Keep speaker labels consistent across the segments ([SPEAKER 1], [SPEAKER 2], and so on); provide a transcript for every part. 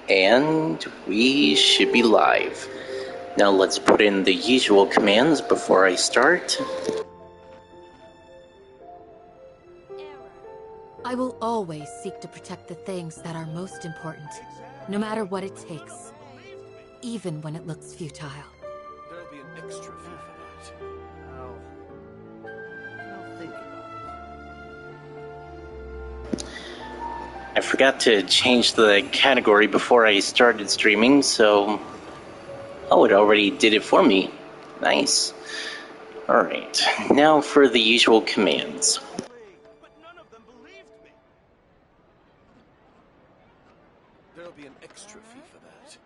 [SPEAKER 1] And we should be live. Now let's put in the usual commands before I start.
[SPEAKER 2] I will always seek to protect the things that are most important, no matter what it takes, even when it looks futile.
[SPEAKER 3] There'll be an extra fee for that. I'll think about it.
[SPEAKER 1] I forgot to change the category before I started streaming, so... Oh, it already did it for me. Nice. Alright, now for the usual commands.
[SPEAKER 3] But none of them believed me. There'll be an extra fee for that.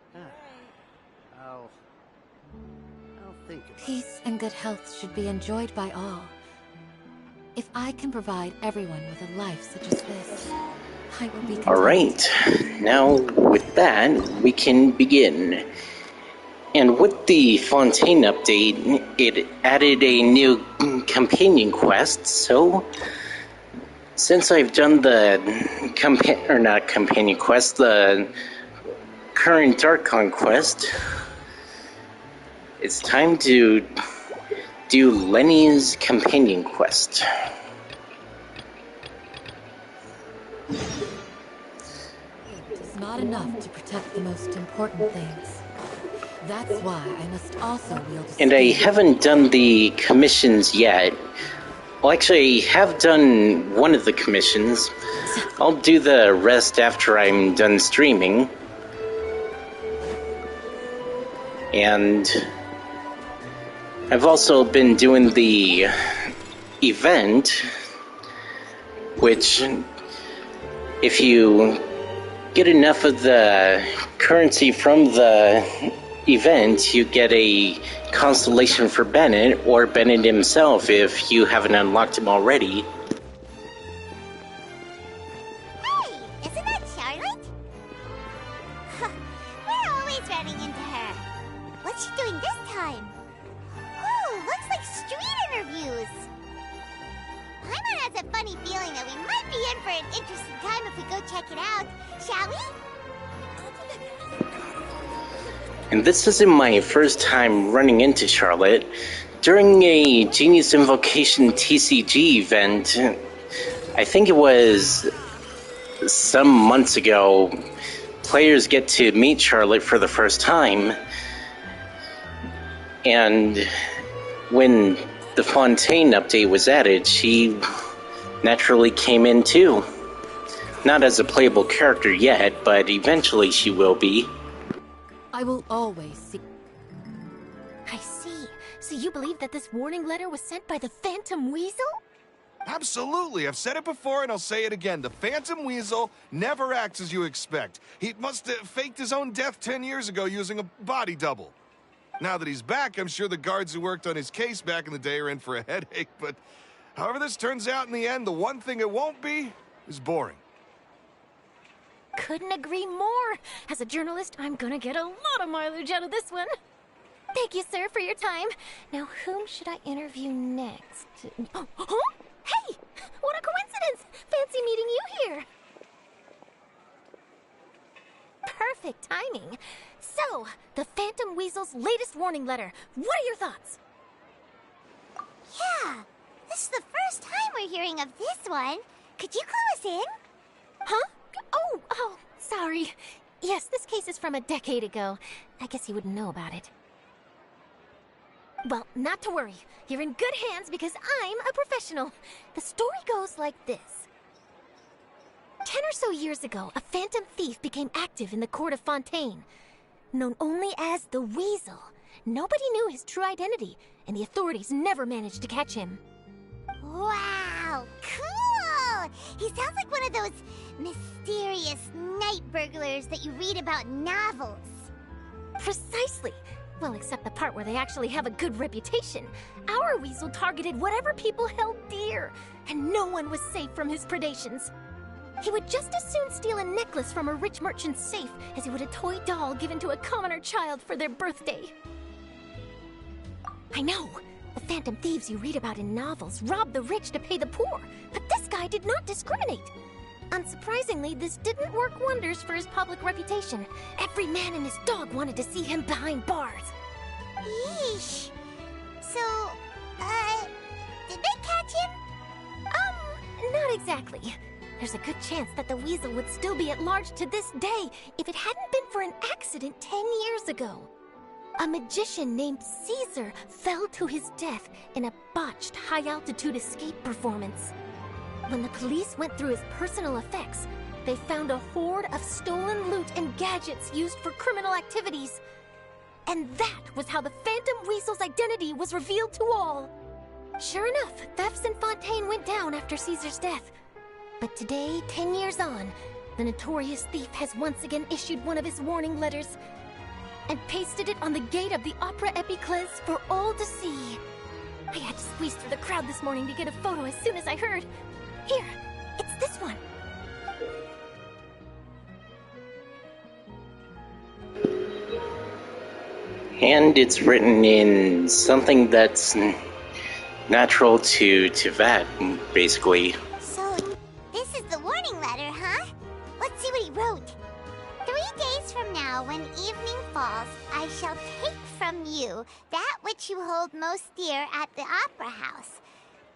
[SPEAKER 3] I'll think about it.
[SPEAKER 2] Peace and good health should be enjoyed by all. If I can provide everyone with a life such as this, I will be content.
[SPEAKER 1] Alright, now with that, we can begin. And with the Fontaine update, it added a new companion quest, so since I've done the the current Dark Conquest, it's time to do Lyney's companion quest.
[SPEAKER 2] It is not enough to protect the most important things. That's why I must also wield a
[SPEAKER 1] And I haven't done the commissions yet. Well, actually, I have done one of the commissions. I'll do the rest after I'm done streaming. And I've also been doing the event, which, if you get enough of the currency from the event, you get a constellation for Bennett, or Bennett himself if you haven't unlocked him already.
[SPEAKER 4] Hey, isn't that Charlotte? We're always running into her. What's she doing this time? Ooh, looks like street interviews. Paimon has a funny feeling that we might be in for an interesting time if we go check it out. Shall we?
[SPEAKER 1] And this isn't my first time running into Charlotte. During a Genius Invocation TCG event, I think it was some months ago, players get to meet Charlotte for the first time. And when the Fontaine update was added, she naturally came in too. Not as a playable character yet, but eventually she will be.
[SPEAKER 2] I will always seek...
[SPEAKER 5] I see. So you believe that this warning letter was sent by the Phantom Weasel?
[SPEAKER 6] Absolutely. I've said it before and I'll say it again. The Phantom Weasel never acts as you expect. He must have faked his own death 10 years ago using a body double. Now that he's back, I'm sure the guards who worked on his case back in the day are in for a headache, but however this turns out in the end, the one thing it won't be is boring.
[SPEAKER 5] Couldn't agree more. As a journalist, I'm gonna get a lot of mileage out of this one. Thank you, sir, for your time. Now, whom should I interview next? Oh, huh? Hey! What a coincidence! Fancy meeting you here. Perfect timing. So, the Phantom Weasel's latest warning letter. What are your thoughts?
[SPEAKER 4] Yeah, this is the first time we're hearing of this one. Could you clue us in?
[SPEAKER 5] Huh? Oh, sorry. Yes, this case is from a decade ago. I guess you wouldn't know about it. Well, not to worry. You're in good hands because I'm a professional. The story goes like this. 10 or so years ago, a phantom thief became active in the court of Fontaine. Known only as the Weasel. Nobody knew his true identity, and the authorities never managed to catch him.
[SPEAKER 4] Wow, cool! He sounds like one of those mysterious night burglars that you read about in novels.
[SPEAKER 5] Precisely. Well, except the part where they actually have a good reputation. Our Weasel targeted whatever people held dear, and no one was safe from his predations. He would just as soon steal a necklace from a rich merchant's safe as he would a toy doll given to a commoner child for their birthday. I know. The phantom thieves you read about in novels rob the rich to pay the poor, but this guy did not discriminate. Unsurprisingly, this didn't work wonders for his public reputation. Every man and his dog wanted to see him behind bars.
[SPEAKER 4] Yeesh. So, did they catch him?
[SPEAKER 5] Not exactly. There's a good chance that the weasel would still be at large to this day if it hadn't been for an accident 10 years ago. A magician named Caesar fell to his death in a botched high-altitude escape performance. When the police went through his personal effects, they found a hoard of stolen loot and gadgets used for criminal activities. And that was how the Phantom Weasel's identity was revealed to all. Sure enough, thefts in Fontaine went down after Caesar's death. But today, 10 years on, the notorious thief has once again issued one of his warning letters and pasted it on the gate of the Opera Epiclese for all to see. I had to squeeze through the crowd this morning to get a photo as soon as I heard. Here, it's this one.
[SPEAKER 1] And it's written in something that's natural to that, basically.
[SPEAKER 4] So, this is the warning letter, huh? Let's see what he wrote. 3 days from now, when evening falls, I shall take from you that which you hold most dear at the Opera House,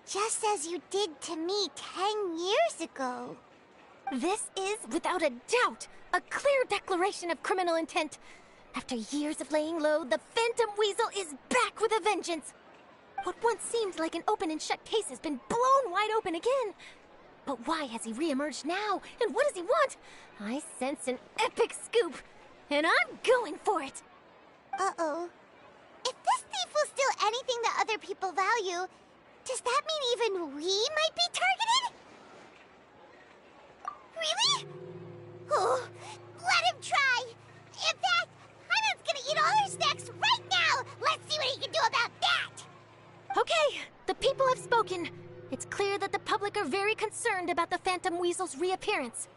[SPEAKER 4] just as you did to me 10 years ago.
[SPEAKER 5] This is, without a doubt, a clear declaration of criminal intent. After years of laying low, the Phantom Weasel is back with a vengeance. What once seemed like an open and shut case has been blown wide open again. But why has he reemerged now? And what does he want? I sense an epic scoop, and I'm going for it.
[SPEAKER 4] Uh-oh. If this thief will steal anything that other people value, does that mean even we might be targeted? Really? Oh, let him try. In fact, Hyman's gonna eat all her snacks right now. Let's see what he can do about that.
[SPEAKER 5] Okay, the people have spoken. It's clear that the public are very concerned about the Phantom Weasel's reappearance.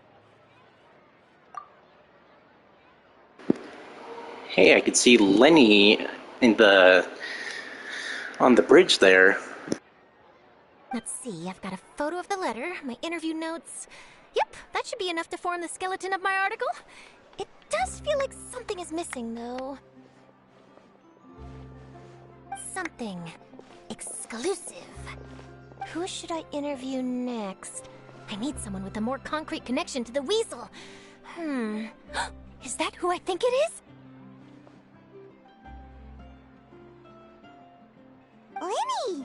[SPEAKER 1] Hey, I could see Lyney on the bridge there.
[SPEAKER 5] Let's see, I've got a photo of the letter, my interview notes. Yep, that should be enough to form the skeleton of my article. It does feel like something is missing, though. Something exclusive. Who should I interview next? I need someone with a more concrete connection to the weasel. Is that who I think it is?
[SPEAKER 4] Lyney!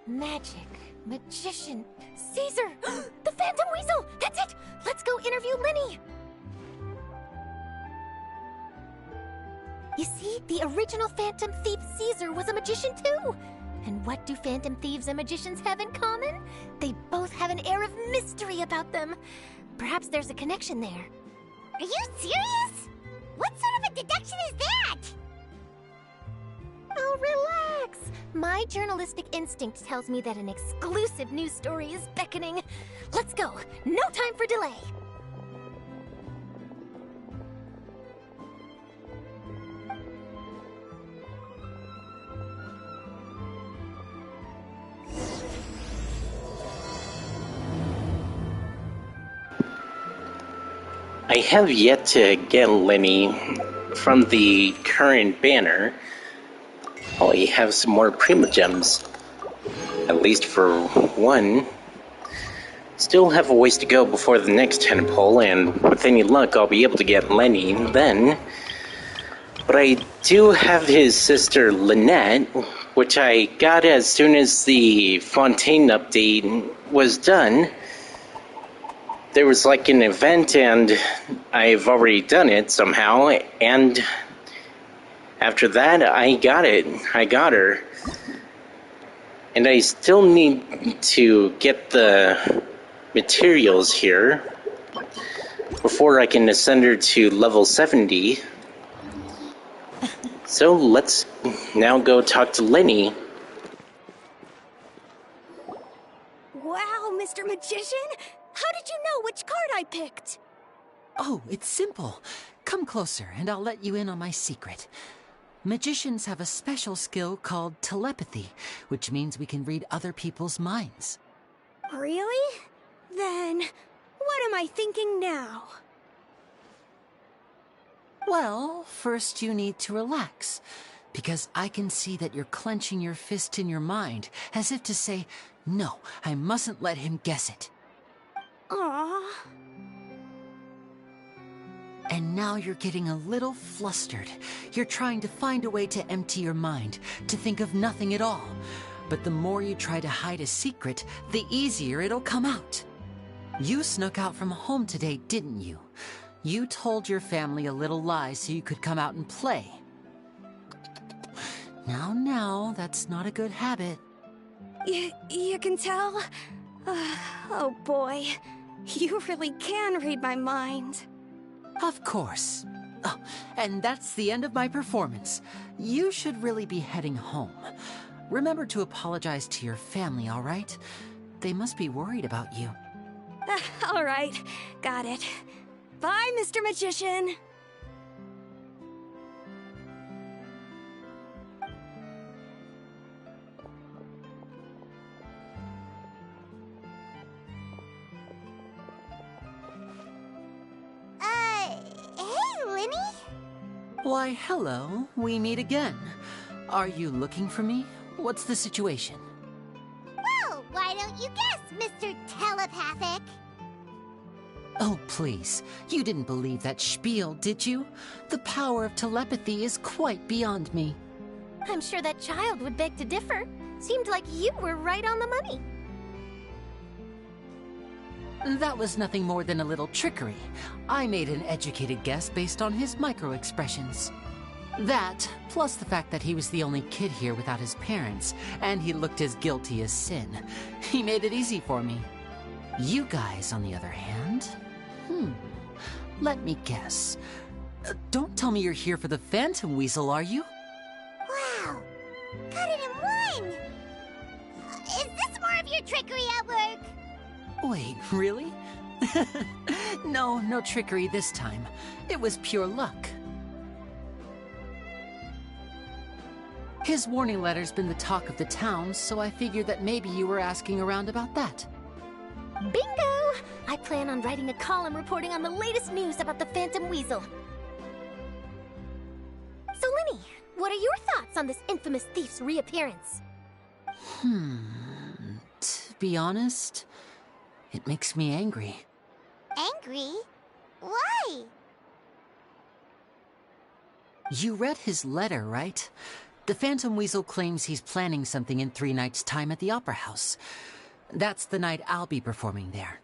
[SPEAKER 5] Magic, magician, Caesar, the Phantom Weasel! That's it! Let's go interview Lyney! You see, the original Phantom Thief Caesar was a magician too! And what do Phantom Thieves and magicians have in common? They both have an air of mystery about them. Perhaps there's a connection there.
[SPEAKER 4] Are you serious? What sort of a deduction is that?
[SPEAKER 5] Oh, relax! My journalistic instinct tells me that an exclusive news story is beckoning. Let's go! No time for delay!
[SPEAKER 1] I have yet to get Lyney from the current banner. I have some more Prima Gems, at least for one. Still have a ways to go before the next tentpole, and with any luck I'll be able to get Lyney then. But I do have his sister Lynette, which I got as soon as the Fontaine update was done. There was like an event and I've already done it somehow, and after that I got it. I got her. And I still need to get the materials here before I can ascend her to level 70. So let's now go talk to Lyney.
[SPEAKER 7] Wow, Mr. Magician! How did you know which card I picked?
[SPEAKER 8] Oh, it's simple. Come closer and I'll let you in on my secret. Magicians have a special skill called telepathy, which means we can read other people's minds.
[SPEAKER 7] Really? Then, what am I thinking now?
[SPEAKER 8] Well, first you need to relax, because I can see that you're clenching your fist in your mind, as if to say, no, I mustn't let him guess it.
[SPEAKER 7] Aww.
[SPEAKER 8] And now you're getting a little flustered. You're trying to find a way to empty your mind, to think of nothing at all. But the more you try to hide a secret, the easier it'll come out. You snuck out from home today, didn't you? You told your family a little lie so you could come out and play. Now, that's not a good habit.
[SPEAKER 7] You can tell? Oh boy, you really can read my mind.
[SPEAKER 8] Of course. Oh, and that's the end of my performance. You should really be heading home. Remember to apologize to your family, all right? They must be worried about you.
[SPEAKER 7] All right, got it. Bye, Mr. Magician.
[SPEAKER 4] Hey, Lyney?
[SPEAKER 8] Why, hello. We meet again. Are you looking for me? What's the situation?
[SPEAKER 4] Well, why don't you guess, Mr. Telepathic?
[SPEAKER 8] Oh, please. You didn't believe that spiel, did you? The power of telepathy is quite beyond me.
[SPEAKER 5] I'm sure that child would beg to differ. Seemed like you were right on the money.
[SPEAKER 8] That was nothing more than a little trickery. I made an educated guess based on his micro-expressions. That, plus the fact that he was the only kid here without his parents, and he looked as guilty as sin. He made it easy for me. You guys, on the other hand... Let me guess. Don't tell me you're here for the Phantom Weasel, are you?
[SPEAKER 4] Wow! Got it in one! Is this more of your trickery at work?
[SPEAKER 8] Wait, really? No trickery this time. It was pure luck. His warning letter's been the talk of the town, so I figured that maybe you were asking around about that.
[SPEAKER 5] Bingo! I plan on writing a column reporting on the latest news about the Phantom Weasel. So, Lyney, what are your thoughts on this infamous thief's reappearance?
[SPEAKER 8] To be honest, it makes me angry.
[SPEAKER 4] Angry? Why?
[SPEAKER 8] You read his letter, right? The Phantom Weasel claims he's planning something in 3 nights' time at the Opera House. That's the night I'll be performing there.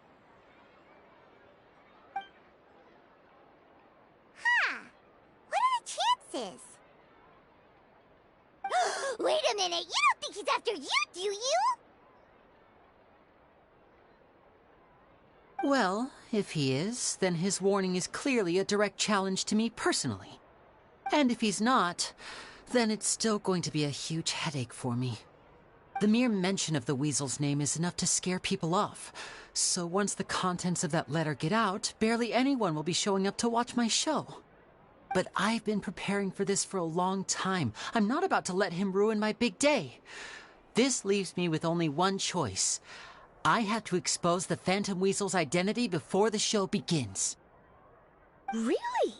[SPEAKER 4] What are the chances? Wait a minute, you don't think he's after you, do you?
[SPEAKER 8] Well, if he is, then his warning is clearly a direct challenge to me personally. And if he's not, then it's still going to be a huge headache for me. The mere mention of the Weasel's name is enough to scare people off. So once the contents of that letter get out, barely anyone will be showing up to watch my show. But I've been preparing for this for a long time. I'm not about to let him ruin my big day. This leaves me with only one choice. I have to expose the Phantom Weasel's identity before the show begins.
[SPEAKER 5] Really?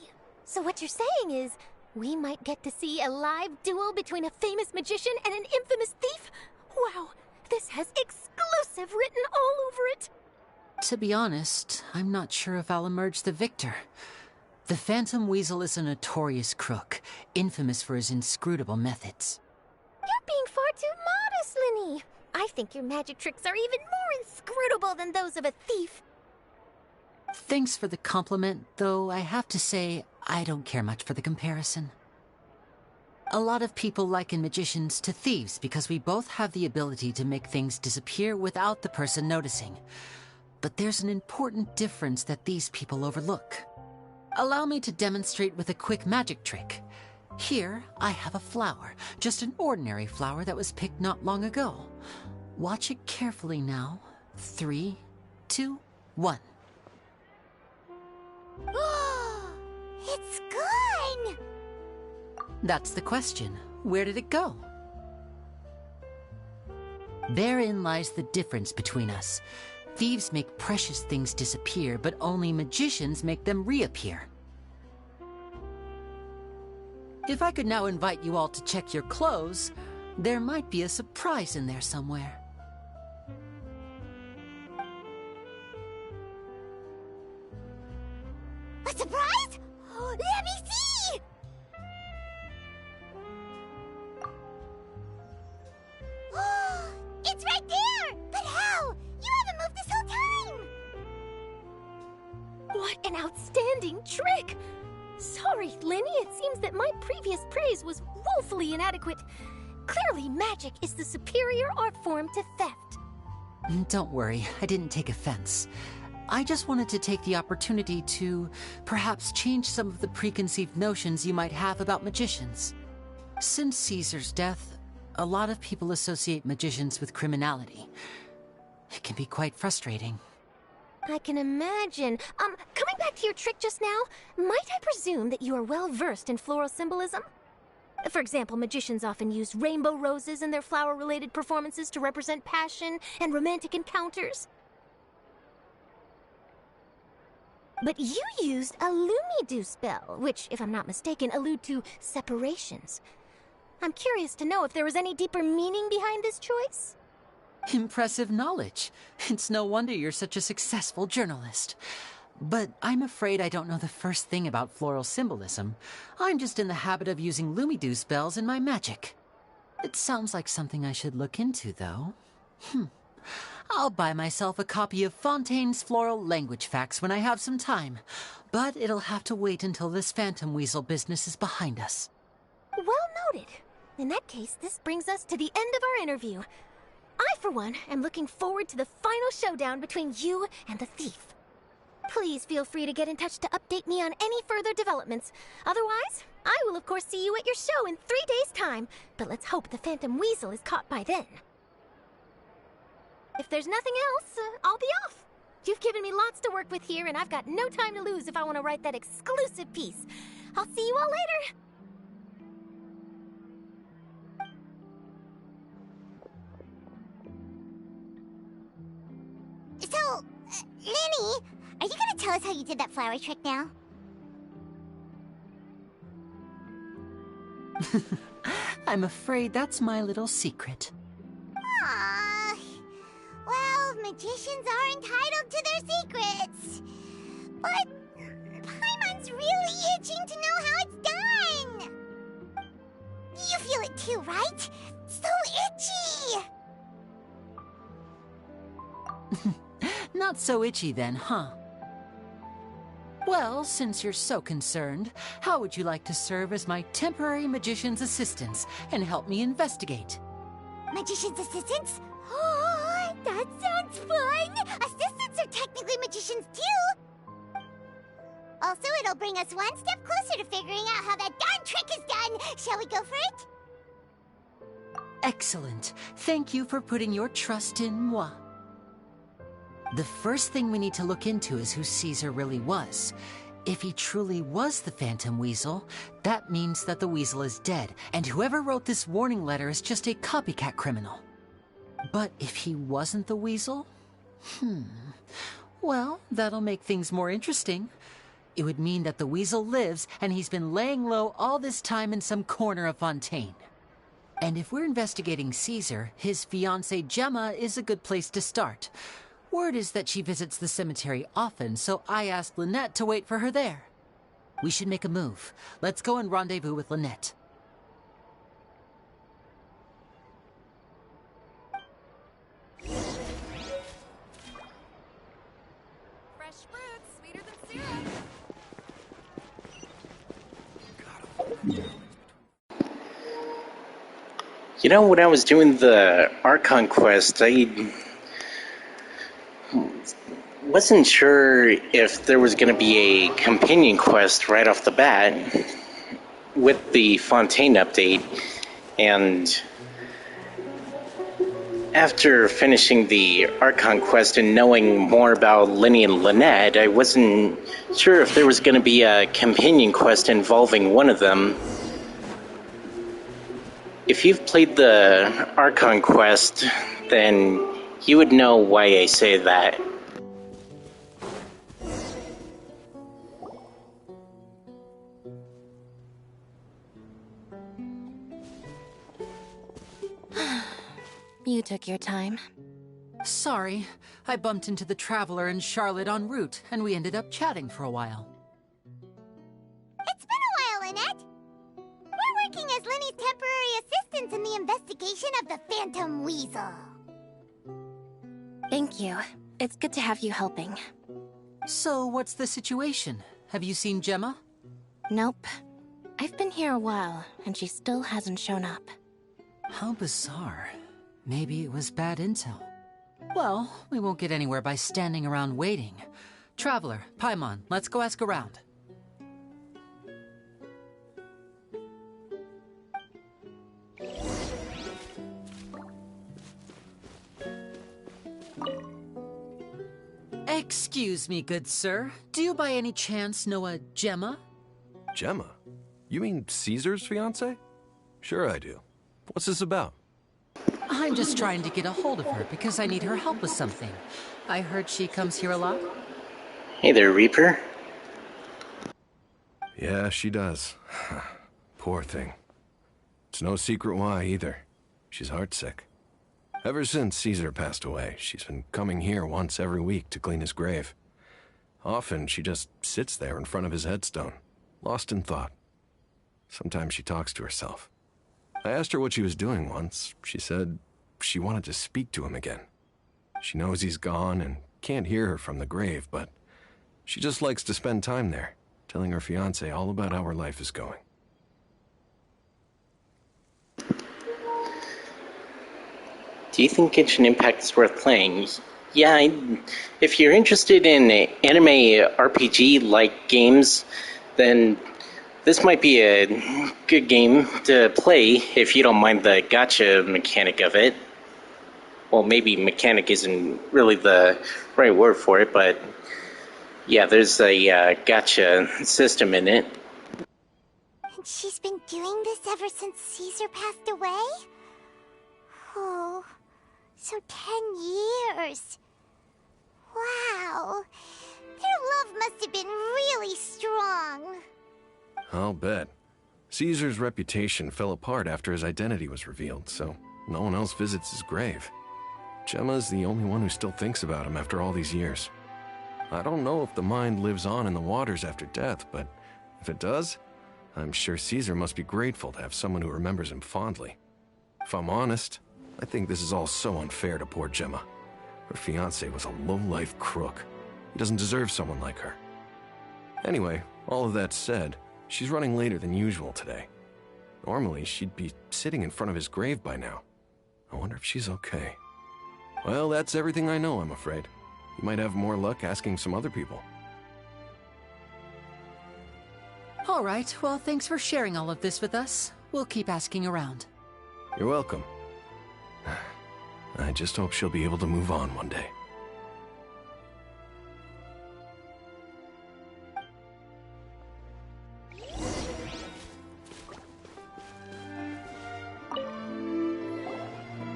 [SPEAKER 5] So what you're saying is, we might get to see a live duel between a famous magician and an infamous thief? Wow, this has exclusive written all over it!
[SPEAKER 8] To be honest, I'm not sure if I'll emerge the victor. The Phantom Weasel is a notorious crook, infamous for his inscrutable methods.
[SPEAKER 5] You're being far too modest, Lyney. I think your magic tricks are even more inscrutable than those of a thief.
[SPEAKER 8] Thanks for the compliment, though I have to say I don't care much for the comparison. A lot of people liken magicians to thieves because we both have the ability to make things disappear without the person noticing. But there's an important difference that these people overlook. Allow me to demonstrate with a quick magic trick. Here, I have a flower, just an ordinary flower that was picked not long ago. Watch it carefully now. 3, 2, 1.
[SPEAKER 4] It's gone!
[SPEAKER 8] That's the question. Where did it go? Therein lies the difference between us. Thieves make precious things disappear, but only magicians make them reappear. If I could now invite you all to check your clothes, there might be a surprise in there somewhere.
[SPEAKER 4] A surprise? Let me see! It's right there! But how? You haven't moved this whole time!
[SPEAKER 5] What an outstanding trick! Sorry, Lyney, it seems that my previous praise was woefully inadequate. Clearly, magic is the superior art form to theft.
[SPEAKER 8] Don't worry, I didn't take offense. I just wanted to take the opportunity to perhaps change some of the preconceived notions you might have about magicians. Since Caesar's death, a lot of people associate magicians with criminality. It can be quite frustrating.
[SPEAKER 5] I can imagine. Coming back to your trick just now, might I presume that you are well versed in floral symbolism? For example, magicians often use rainbow roses in their flower-related performances to represent passion and romantic encounters. But you used a Lumidu spell, which, if I'm not mistaken, allude to separations. I'm curious to know if there was any deeper meaning behind this choice?
[SPEAKER 8] Impressive knowledge. It's no wonder you're such a successful journalist. But I'm afraid I don't know the first thing about floral symbolism. I'm just in the habit of using Lumidu spells in my magic. It sounds like something I should look into, though. I'll buy myself a copy of Fontaine's Floral Language Facts when I have some time. But it'll have to wait until this phantom weasel business is behind us.
[SPEAKER 5] Well noted. In that case, this brings us to the end of our interview. I, for one, am looking forward to the final showdown between you and the thief. Please feel free to get in touch to update me on any further developments. Otherwise, I will of course see you at your show in 3 days' time, but let's hope the Phantom Weasel is caught by then. If there's nothing else, I'll be off. You've given me lots to work with here, and I've got no time to lose if I want to write that exclusive piece. I'll see you all later.
[SPEAKER 4] So, Lyney, are you gonna tell us how you did that flower trick now?
[SPEAKER 8] I'm afraid that's my little secret.
[SPEAKER 4] Aww. Well, magicians are entitled to their secrets. But Paimon's really itching to know how it's done. You feel it too, right? So itchy!
[SPEAKER 8] Not so itchy then, huh? Well, since you're so concerned, how would you like to serve as my temporary magician's assistants and help me investigate?
[SPEAKER 4] Magician's assistants? Oh, that sounds fun! Assistants are technically magicians too! Also, it'll bring us one step closer to figuring out how that darn trick is done! Shall we go for it?
[SPEAKER 8] Excellent. Thank you for putting your trust in moi. The first thing we need to look into is who Caesar really was. If he truly was the Phantom Weasel, that means that the Weasel is dead, and whoever wrote this warning letter is just a copycat criminal. But if he wasn't the Weasel? Well, that'll make things more interesting. It would mean that the Weasel lives, and he's been laying low all this time in some corner of Fontaine. And if we're investigating Caesar, his fiancée Gemma is a good place to start. Word is that she visits the cemetery often, so I asked Lynette to wait for her there. We should make a move. Let's go and rendezvous with Lynette.
[SPEAKER 7] Fresh fruit, sweeter than syrup.
[SPEAKER 1] You know, when I was doing the Archon quest, I wasn't sure if there was going to be a companion quest right off the bat with the Fontaine update, and after finishing the Archon quest and knowing more about Lyney and Lynette, I wasn't sure if there was going to be a companion quest involving one of them. If you've played the Archon quest, then you would know why I say that.
[SPEAKER 5] You took your time.
[SPEAKER 8] Sorry, I bumped into the Traveler and Charlotte en route, and we ended up chatting for a while.
[SPEAKER 4] It's been a while, Lynette. We're working as Lyney's temporary assistants in the investigation of the Phantom Weasel.
[SPEAKER 5] Thank you. It's good to have you helping.
[SPEAKER 8] So, what's the situation? Have you seen Gemma?
[SPEAKER 5] Nope. I've been here a while, and she still hasn't shown up.
[SPEAKER 8] How bizarre. Maybe it was bad intel. Well, we won't get anywhere by standing around waiting. Traveler, Paimon, let's go ask around. Excuse me, good sir. Do you by any chance know a Gemma?
[SPEAKER 9] Gemma? You mean Caesar's fiancé? Sure I do. What's this about?
[SPEAKER 8] I'm just trying to get a hold of her because I need her help with something. I heard she comes here a lot.
[SPEAKER 1] Hey there, Reaper.
[SPEAKER 9] Yeah, she does. Poor thing. It's no secret why, either. She's heartsick. Ever since Caesar passed away, she's been coming here once every week to clean his grave. Often, she just sits there in front of his headstone, lost in thought. Sometimes she talks to herself. I asked her what she was doing once. She said she wanted to speak to him again. She knows he's gone and can't hear her from the grave, but she just likes to spend time there, telling her fiancé all about how her life is going.
[SPEAKER 1] Do you think Genshin Impact is worth playing? Yeah, if you're interested in anime RPG-like games, then this might be a good game to play if you don't mind the gacha mechanic of it. Well, maybe mechanic isn't really the right word for it, but yeah, there's a gacha system in it.
[SPEAKER 4] And she's been doing this ever since Caesar passed away? Oh, so 10 years. Wow, their love must have been really strong.
[SPEAKER 9] I'll bet. Caesar's reputation fell apart after his identity was revealed, so no one else visits his grave. Gemma's the only one who still thinks about him after all these years. I don't know if the mind lives on in the waters after death, but if it does, I'm sure Caesar must be grateful to have someone who remembers him fondly. If I'm honest, I think this is all so unfair to poor Gemma. Her fiancé was a low-life crook. He doesn't deserve someone like her. Anyway, all of that said, she's running later than usual today. Normally, she'd be sitting in front of his grave by now. I wonder if she's okay. Well, that's everything I know, I'm afraid. You might have more luck asking some other people.
[SPEAKER 8] All right, well, thanks for sharing all of this with us. We'll keep asking around.
[SPEAKER 9] You're welcome. I just hope she'll be able to move on one day.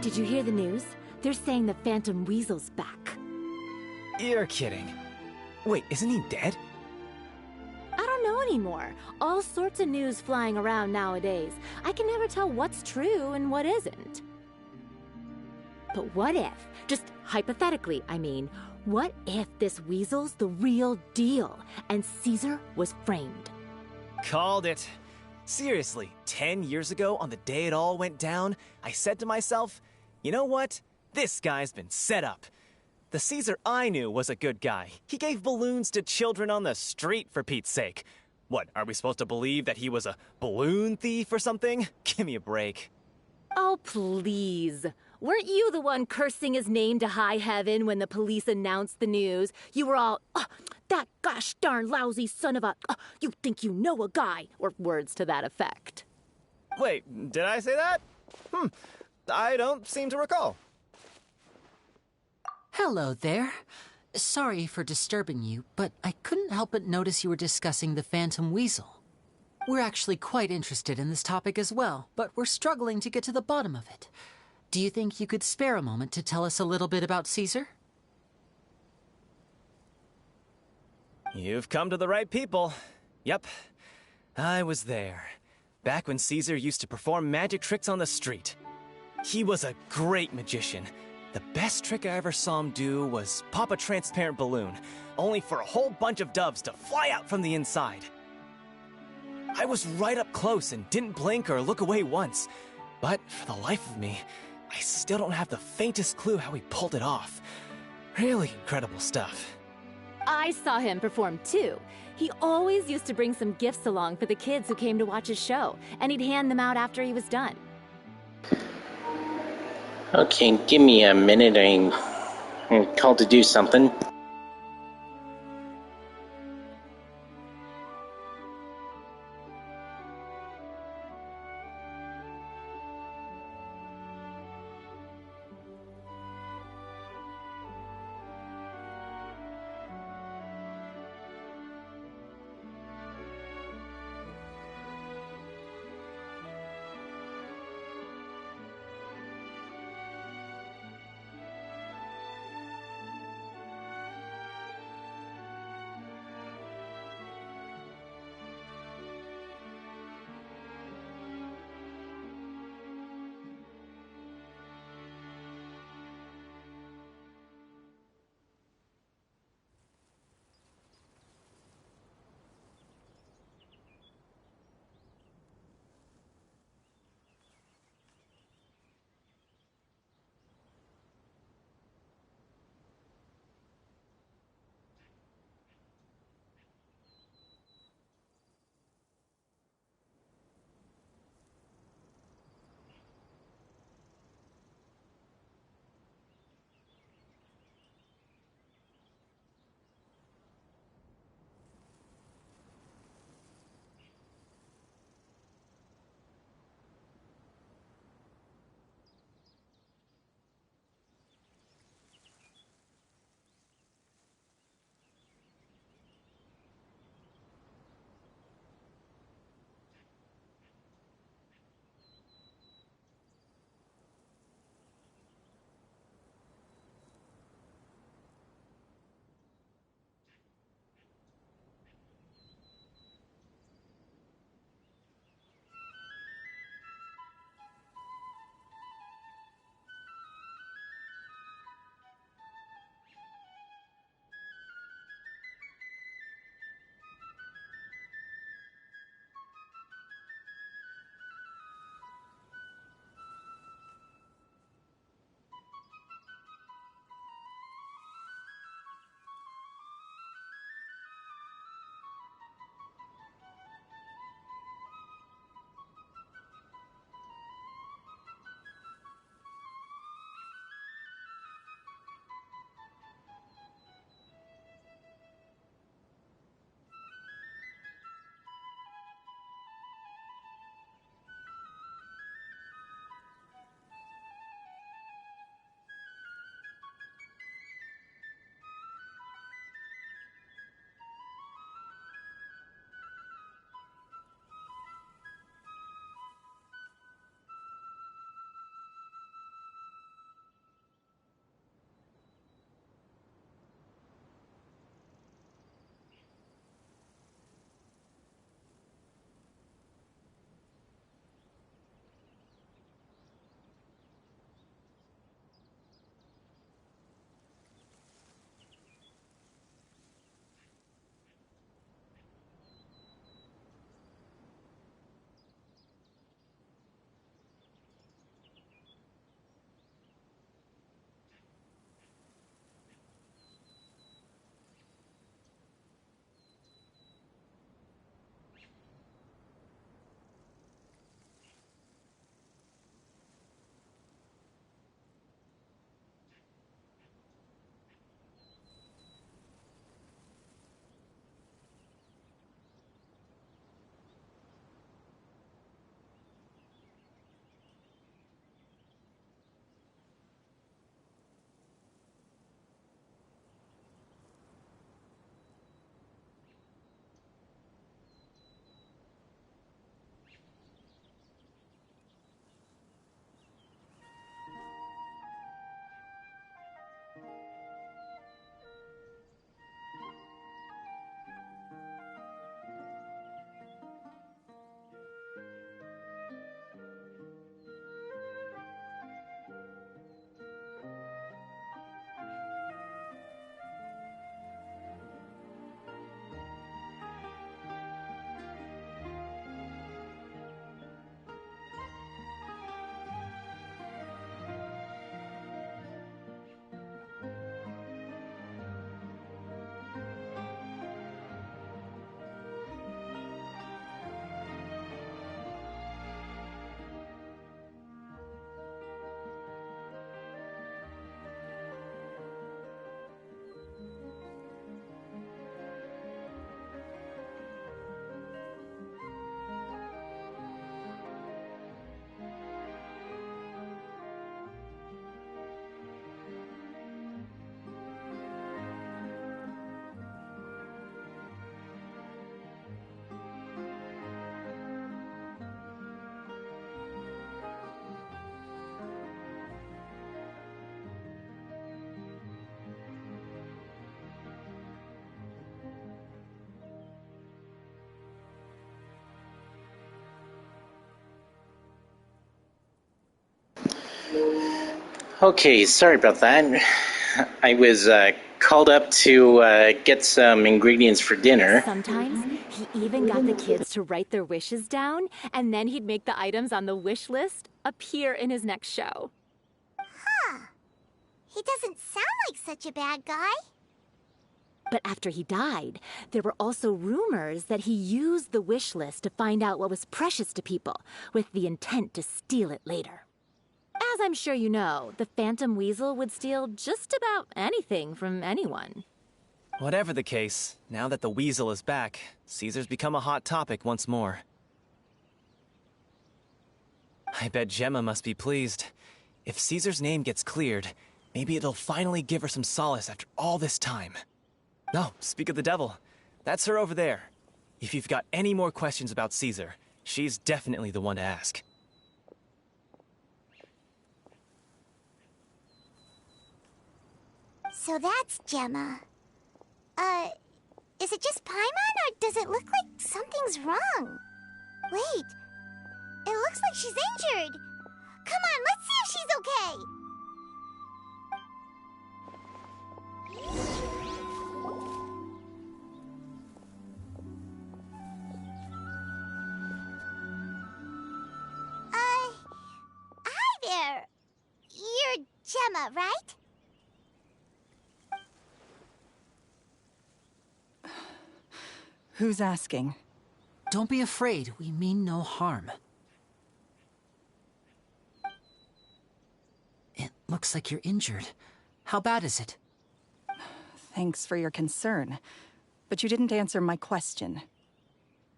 [SPEAKER 10] Did you hear the news? They're saying the Phantom Weasel's back.
[SPEAKER 11] You're kidding. Wait, isn't he dead?
[SPEAKER 10] I don't know anymore. All sorts of news flying around nowadays. I can never tell what's true and what isn't. But what if, just hypothetically, I mean, what if this weasel's the real deal and Caesar was framed?
[SPEAKER 11] Called it. Seriously, 10 years ago, on the day it all went down, I said to myself, you know what? This guy's been set up. The Caesar I knew was a good guy. He gave balloons to children on the street, for Pete's sake. What, are we supposed to believe that he was a balloon thief or something? Give me a break.
[SPEAKER 10] Oh, please. Weren't you the one cursing his name to high heaven when the police announced the news? You were all, oh, that gosh darn lousy son of a, you think you know a guy, or words to that effect.
[SPEAKER 11] Wait, did I say that? I don't seem to recall.
[SPEAKER 8] Hello there. Sorry for disturbing you, but I couldn't help but notice you were discussing the Phantom Weasel. We're actually quite interested in this topic as well, but we're struggling to get to the bottom of it. Do you think you could spare a moment to tell us a little bit about Caesar?
[SPEAKER 11] You've come to the right people. Yep, I was there. Back when Caesar used to perform magic tricks on the street. He was a great magician. The best trick I ever saw him do was pop a transparent balloon, only for a whole bunch of doves to fly out from the inside. I was right up close and didn't blink or look away once. But for the life of me, I still don't have the faintest clue how he pulled it off. Really incredible stuff.
[SPEAKER 10] I saw him perform too. He always used to bring some gifts along for the kids who came to watch his show, and he'd hand them out after he was done.
[SPEAKER 1] Okay, give me a minute. I'm called to do something. Okay, sorry about that. I was called up to get some ingredients for dinner.
[SPEAKER 10] Sometimes he even got the kids to write their wishes down, and then he'd make the items on the wish list appear in his next show.
[SPEAKER 4] Huh. He doesn't sound like such a bad guy.
[SPEAKER 10] But after he died, there were also rumors that he used the wish list to find out what was precious to people, with the intent to steal it later. As I'm sure you know, the Phantom Weasel would steal just about anything from anyone.
[SPEAKER 11] Whatever the case, now that the Weasel is back, Caesar's become a hot topic once more. I bet Gemma must be pleased. If Caesar's name gets cleared, maybe it'll finally give her some solace after all this time. No, speak of the devil. That's her over there. If you've got any more questions about Caesar, she's definitely the one to ask.
[SPEAKER 4] So that's Gemma. Is it just Paimon, or does it look like something's wrong? Wait, it looks like she's injured. Come on, let's see if she's okay. Hi there. You're Gemma, right?
[SPEAKER 12] Who's asking?
[SPEAKER 8] Don't be afraid. We mean no harm. It looks like you're injured. How bad is it?
[SPEAKER 12] Thanks for your concern, but you didn't answer my question.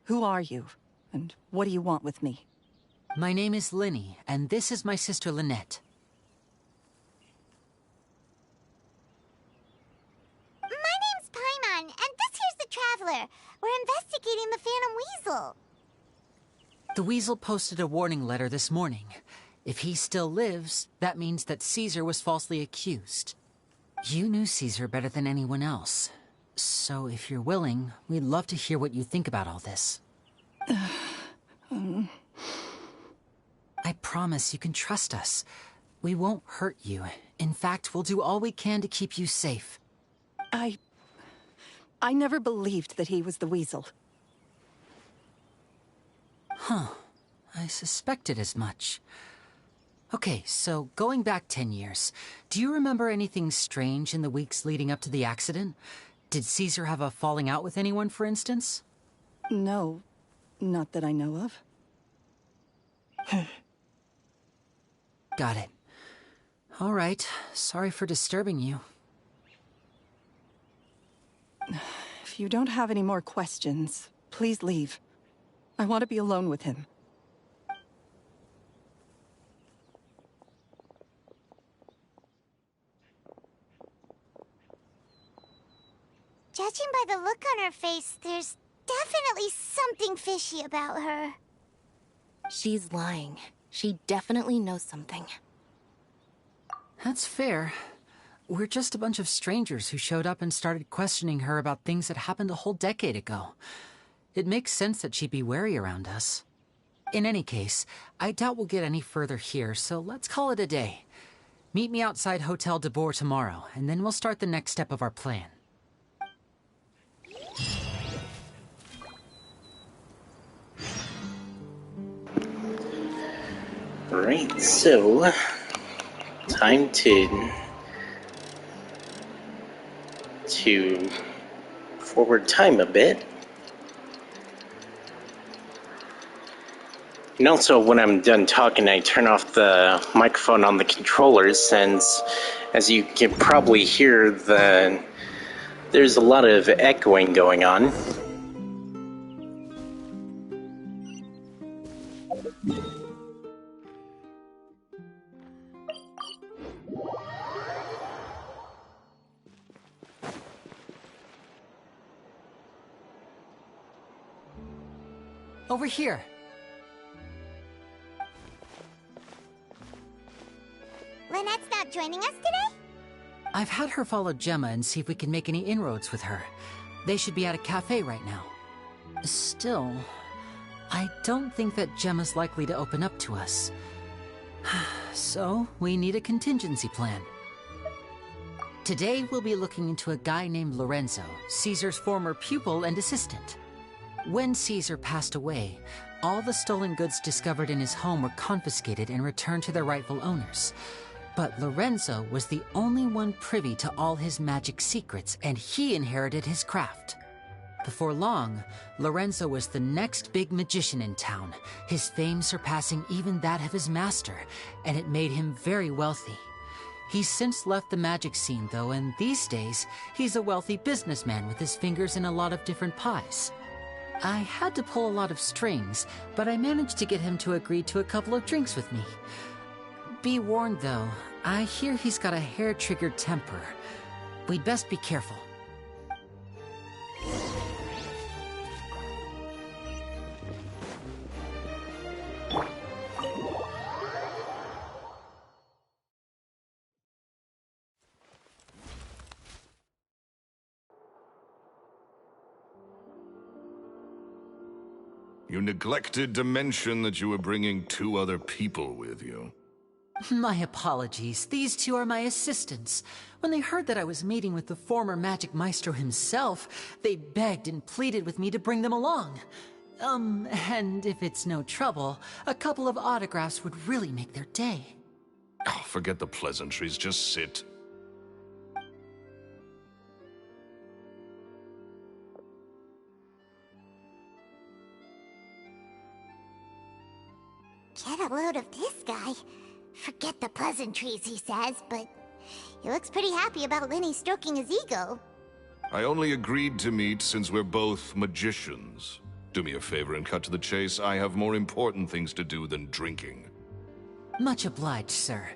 [SPEAKER 12] Who are you, and what do you want with me?
[SPEAKER 8] My name is Lyney, and this is my sister Lynette.
[SPEAKER 4] My name's Paimon, and this here's the Traveler. We're investigating the Phantom Weasel.
[SPEAKER 8] The Weasel posted a warning letter this morning. If he still lives, that means that Caesar was falsely accused. You knew Caesar better than anyone else. So if you're willing, we'd love to hear what you think about all this. I promise you can trust us. We won't hurt you. In fact, we'll do all we can to keep you safe.
[SPEAKER 12] I never believed that he was the Weasel.
[SPEAKER 8] Huh. I suspected as much. Okay, so going back 10 years, do you remember anything strange in the weeks leading up to the accident? Did Caesar have a falling out with anyone, for instance?
[SPEAKER 12] No, not that I know of.
[SPEAKER 8] Got it. All right, sorry for disturbing you.
[SPEAKER 12] If you don't have any more questions, please leave. I want to be alone with him.
[SPEAKER 4] Judging by the look on her face, there's definitely something fishy about her.
[SPEAKER 5] She's lying. She definitely knows something.
[SPEAKER 8] That's fair. We're just a bunch of strangers who showed up and started questioning her about things that happened a whole decade ago. It makes sense that she'd be wary around us. In any case, I doubt we'll get any further here, so let's call it a day. Meet me outside Hotel de Boer tomorrow, and then we'll start the next step of our plan.
[SPEAKER 1] Right, so time to forward time a bit. And also, when I'm done talking, I turn off the microphone on the controllers, since, as you can probably hear, there's a lot of echoing going on.
[SPEAKER 8] Over here.
[SPEAKER 4] Lynette's not joining us today?
[SPEAKER 8] I've had her follow Gemma and see if we can make any inroads with her. They should be at a cafe right now. Still, I don't think that Gemma's likely to open up to us. So, we need a contingency plan. Today, we'll be looking into a guy named Lorenzo, Caesar's former pupil and assistant. When Caesar passed away, all the stolen goods discovered in his home were confiscated and returned to their rightful owners. But Lorenzo was the only one privy to all his magic secrets, and he inherited his craft. Before long, Lorenzo was the next big magician in town, his fame surpassing even that of his master, and it made him very wealthy. He's since left the magic scene, though, and these days, he's a wealthy businessman with his fingers in a lot of different pies. I had to pull a lot of strings, but I managed to get him to agree to a couple of drinks with me. Be warned, though, I hear he's got a hair-triggered temper. We'd best be careful.
[SPEAKER 6] You neglected to mention that you were bringing 2 other people with you.
[SPEAKER 8] My apologies. These 2 are my assistants. When they heard that I was meeting with the former magic maestro himself, they begged and pleaded with me to bring them along. And if it's no trouble, a couple of autographs would really make their day.
[SPEAKER 6] Oh, forget the pleasantries, just sit.
[SPEAKER 4] Get a load of this guy. Forget the pleasantries, he says, but he looks pretty happy about Lyney stroking his ego.
[SPEAKER 6] I only agreed to meet since we're both magicians. Do me a favor and cut to the chase. I have more important things to do than drinking.
[SPEAKER 8] Much obliged, sir.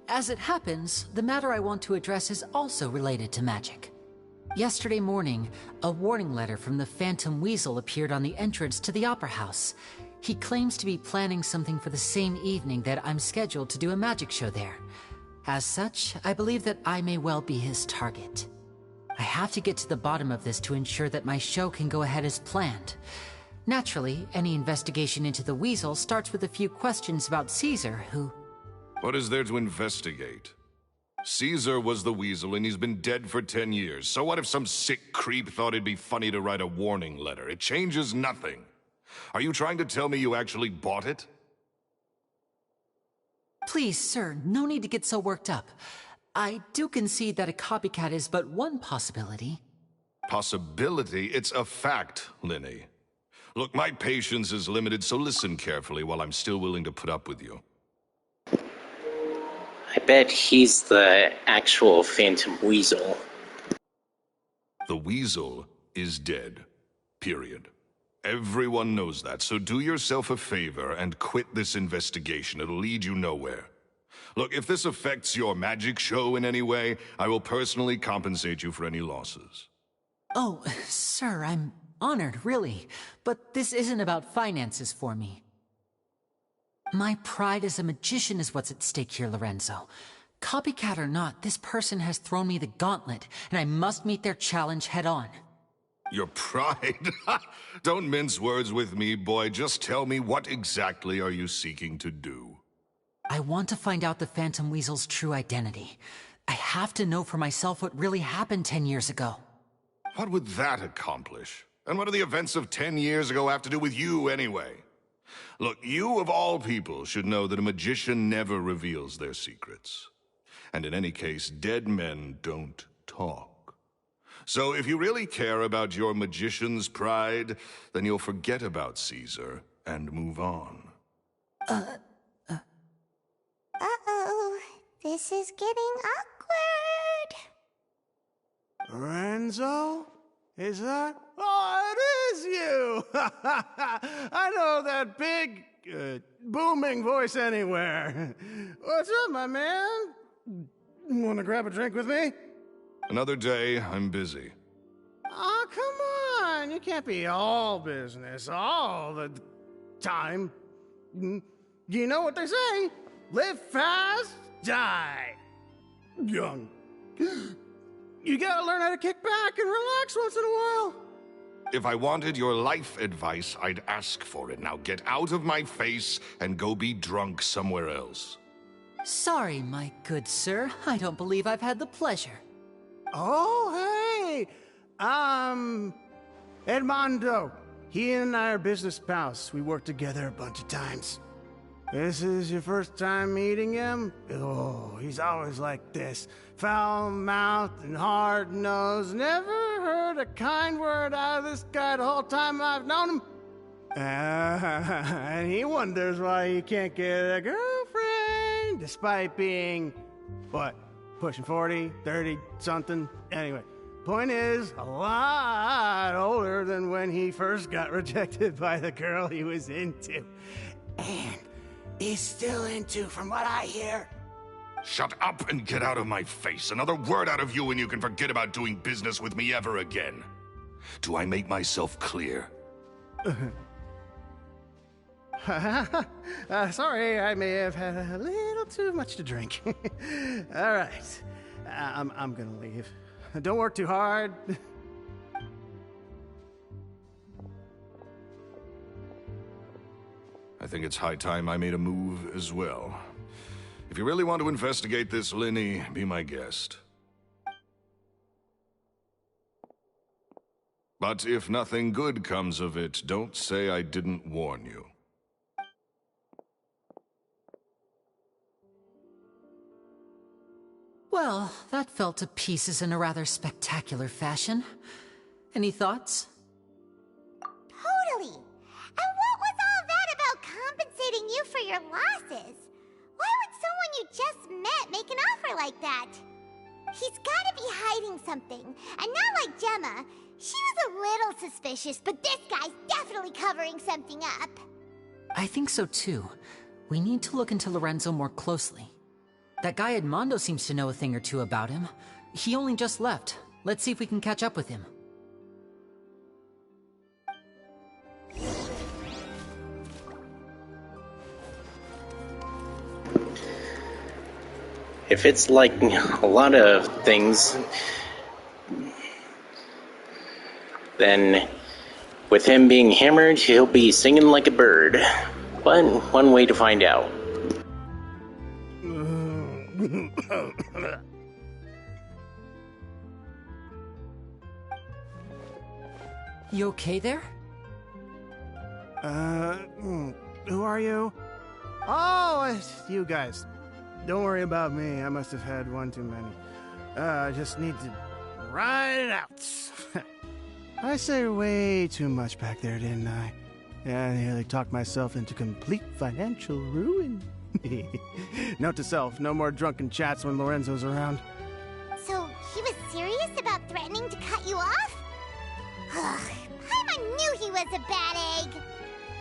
[SPEAKER 8] As it happens, the matter I want to address is also related to magic. Yesterday morning, a warning letter from the Phantom Weasel appeared on the entrance to the Opera House. He claims to be planning something for the same evening that I'm scheduled to do a magic show there. As such, I believe that I may well be his target. I have to get to the bottom of this to ensure that my show can go ahead as planned. Naturally, any investigation into the Weasel starts with a few questions about Caesar, who...
[SPEAKER 6] What is there to investigate? Caesar was the Weasel and he's been dead for 10 years. So what if some sick creep thought it'd be funny to write a warning letter? It changes nothing. Are you trying to tell me you actually bought it?
[SPEAKER 8] Please, sir, no need to get so worked up. I do concede that a copycat is but one possibility.
[SPEAKER 6] Possibility? It's a fact, Lyney. Look, my patience is limited, so listen carefully while I'm still willing to put up with you.
[SPEAKER 1] I bet he's the actual Phantom Weasel.
[SPEAKER 6] The Weasel is dead. Period. Everyone knows that, so do yourself a favor and quit this investigation. It'll lead you nowhere. Look, if this affects your magic show in any way, I will personally compensate you for any losses.
[SPEAKER 8] Oh, sir, I'm honored, really. But this isn't about finances for me. My pride as a magician is what's at stake here, Lorenzo. Copycat or not, this person has thrown me the gauntlet, and I must meet their challenge head-on.
[SPEAKER 6] Your pride? Don't mince words with me, boy. Just tell me, what exactly are you seeking to do?
[SPEAKER 8] I want to find out the Phantom Weasel's true identity. I have to know for myself what really happened 10 years ago.
[SPEAKER 6] What would that accomplish? And what do the events of 10 years ago have to do with you, anyway? Look, you of all people should know that a magician never reveals their secrets. And in any case, dead men don't talk. So if you really care about your magician's pride, then you'll forget about Caesar and move on.
[SPEAKER 4] Uh-oh. This is getting awkward.
[SPEAKER 3] Lorenzo? Is that? Oh, it is you! I know that big, booming voice anywhere. What's up, my man? Want to grab a drink with me?
[SPEAKER 6] Another day, I'm busy.
[SPEAKER 3] Oh, come on. You can't be all business all the time. You know what they say? Live fast, die young. You gotta learn how to kick back and relax once in a while.
[SPEAKER 6] If I wanted your life advice, I'd ask for it. Now get out of my face and go be drunk somewhere else.
[SPEAKER 8] Sorry, my good sir. I don't believe I've had the pleasure.
[SPEAKER 3] Oh, hey! Edmondo. He and I are business pals. We worked together a bunch of times. This is your first time meeting him? Oh, he's always like this. Foul-mouthed and hard-nosed. Never heard a kind word out of this guy the whole time I've known him. And he wonders why he can't get a girlfriend, despite being, what, pushing 40, 30, something? Anyway, point is, a lot older than when he first got rejected by the girl he was into. And he's still into, from what I hear.
[SPEAKER 6] Shut up and get out of my face. Another word out of you and you can forget about doing business with me ever again. Do I make myself clear?
[SPEAKER 3] Sorry, I may have had a little too much to drink. All right, I'm gonna leave. Don't work too hard.
[SPEAKER 6] I think it's high time I made a move as well. If you really want to investigate this, Lyney, be my guest. But if nothing good comes of it, don't say I didn't warn you.
[SPEAKER 8] Well, that fell to pieces in a rather spectacular fashion. Any thoughts?
[SPEAKER 4] Totally. And what was all that about compensating you for your losses? Why would someone you just met make an offer like that? He's gotta be hiding something. And not like Gemma. She was a little suspicious, but this guy's definitely covering something up.
[SPEAKER 8] I think so too. We need to look into Lorenzo more closely. That guy Edmondo seems to know a thing or two about him. He only just left. Let's see if we can catch up with him.
[SPEAKER 1] If it's like a lot of things, then with him being hammered, he'll be singing like a bird. But one way to find out.
[SPEAKER 8] You okay there?
[SPEAKER 3] Who are you? Oh, it's you guys. Don't worry about me. I must have had one too many. I just need to ride it out. I say way too much back there, didn't I? Yeah, I nearly talked myself into complete financial ruin. Note to self, no more drunken chats when Lorenzo's around.
[SPEAKER 4] So, he was serious about threatening to cut you off? Ugh, Paimon knew he was a bad egg.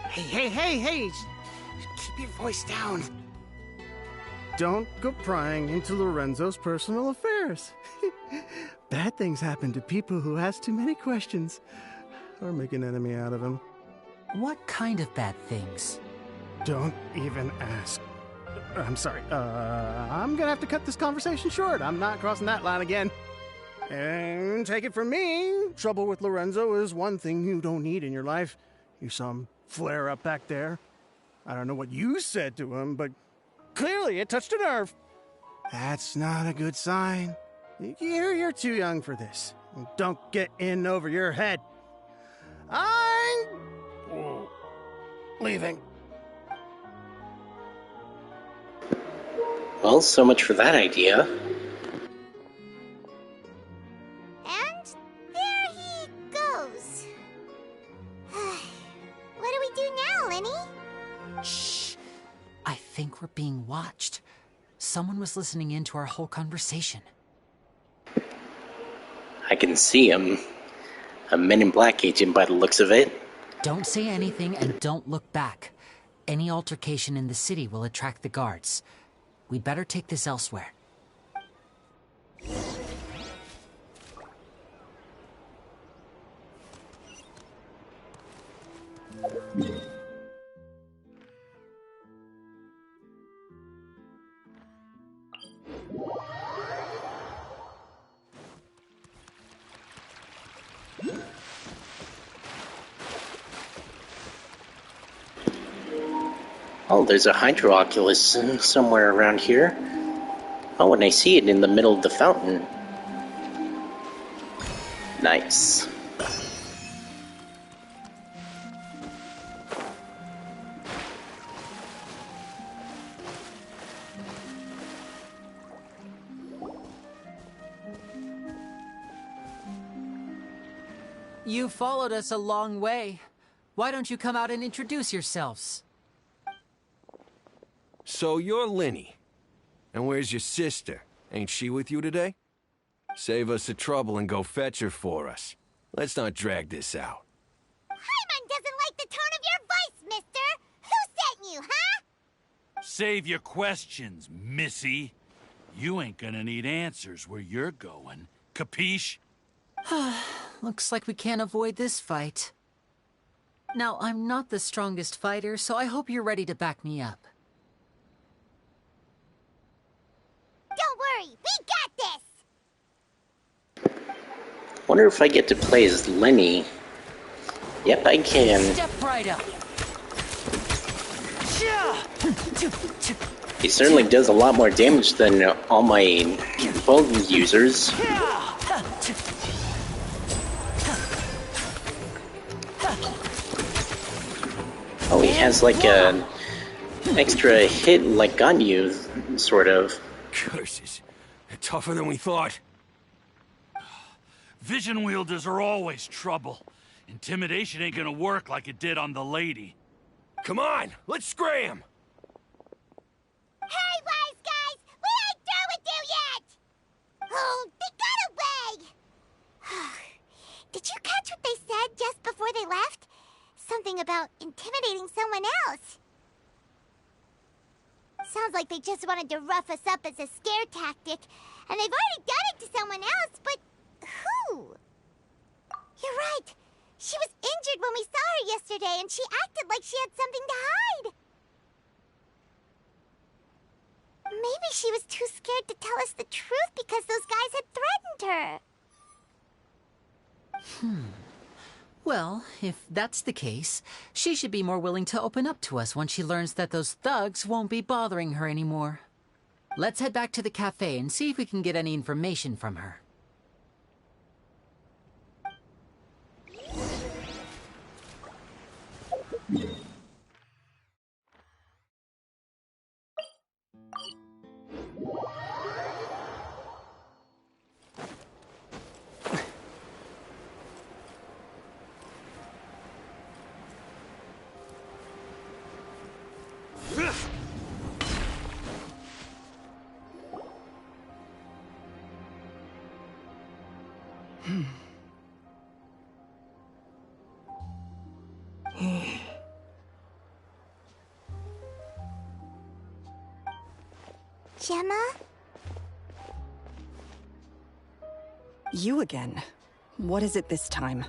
[SPEAKER 3] Hey, keep your voice down. Don't go prying into Lorenzo's personal affairs. Bad things happen to people who ask too many questions, or make an enemy out of him.
[SPEAKER 8] What kind of bad things?
[SPEAKER 3] Don't even ask. I'm sorry, I'm gonna have to cut this conversation short. I'm not crossing that line again. And take it from me, trouble with Lorenzo is one thing you don't need in your life. You saw him flare up back there. I don't know what you said to him, but clearly it touched a nerve. That's not a good sign. You're too young for this. Don't get in over your head. I'm leaving.
[SPEAKER 1] Well, so much for that idea.
[SPEAKER 4] And there he goes. What do we do now, Lyney?
[SPEAKER 8] Shh. I think we're being watched. Someone was listening in to our whole conversation.
[SPEAKER 1] I can see him. A Men in Black agent by the looks of it.
[SPEAKER 8] Don't say anything and don't look back. Any altercation in the city will attract the guards. We'd better take this elsewhere.
[SPEAKER 1] Oh, there's a Hydro-Oculus somewhere around here. Oh, and I see it in the middle of the fountain. Nice.
[SPEAKER 8] You followed us a long way. Why don't you come out and introduce yourselves?
[SPEAKER 9] So you're Lyney. And where's your sister? Ain't she with you today? Save us the trouble and go fetch her for us. Let's not drag this out.
[SPEAKER 4] Paimon doesn't like the tone of your voice, mister! Who sent you, huh?
[SPEAKER 13] Save your questions, missy. You ain't gonna need answers where you're going. Capiche?
[SPEAKER 8] Looks like we can't avoid this fight. Now, I'm not the strongest fighter, so I hope you're ready to back me up.
[SPEAKER 4] Don't worry, we got this!
[SPEAKER 1] Wonder if I get to play as Lyney. Yep, I can.
[SPEAKER 8] Step right up.
[SPEAKER 1] He certainly does a lot more damage than all my bow users. Oh, he has like an extra hit like Ganyu, sort of.
[SPEAKER 9] Curses. They're tougher than we thought.
[SPEAKER 13] Vision wielders are always trouble. Intimidation ain't gonna work like it did on the lady.
[SPEAKER 9] Come on, let's scram!
[SPEAKER 4] Hey, wise guys! We ain't through with you yet! Oh, they got away! Did you catch what they said just before they left? Something about intimidating someone else. Sounds like they just wanted to rough us up as a scare tactic, and they've already done it to someone else, but who? You're right. She was injured when we saw her yesterday, and she acted like she had something to hide. Maybe she was too scared to tell us the truth because those guys had threatened her.
[SPEAKER 8] Well, if that's the case, she should be more willing to open up to us once she learns that those thugs won't be bothering her anymore. Let's head back to the cafe and see if we can get any information from her.
[SPEAKER 4] Gemma?
[SPEAKER 12] You again. What is it this time?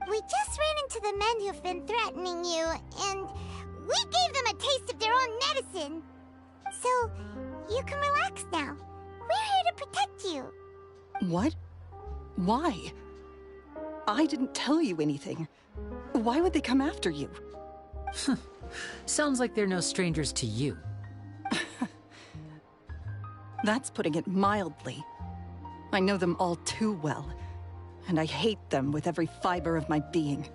[SPEAKER 4] We just ran into the men who've been threatening you, and we gave them a taste of their own medicine. So, you can relax now. We're here to protect you.
[SPEAKER 12] What? Why? I didn't tell you anything. Why would they come after you?
[SPEAKER 8] Sounds like they're no strangers to you.
[SPEAKER 12] That's putting it mildly. I know them all too well, and I hate them with every fiber of my being.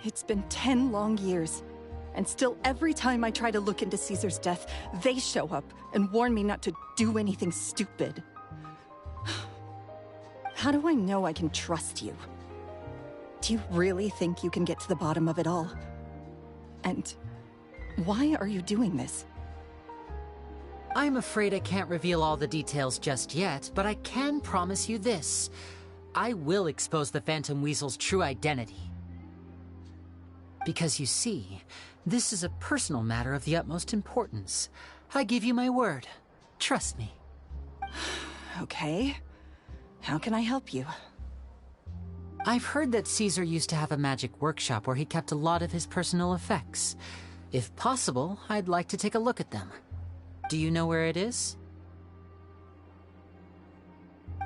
[SPEAKER 12] It's been 10 long years, and still every time I try to look into Caesar's death, they show up and warn me not to do anything stupid. How do I know I can trust you? Do you really think you can get to the bottom of it all? And why are you doing this?
[SPEAKER 8] I'm afraid I can't reveal all the details just yet, but I can promise you this. I will expose the Phantom Weasel's true identity. Because you see, this is a personal matter of the utmost importance. I give you my word. Trust me.
[SPEAKER 12] Okay. How can I help you?
[SPEAKER 8] I've heard that Caesar used to have a magic workshop where he kept a lot of his personal effects. If possible, I'd like to take a look at them. Do you know where it is?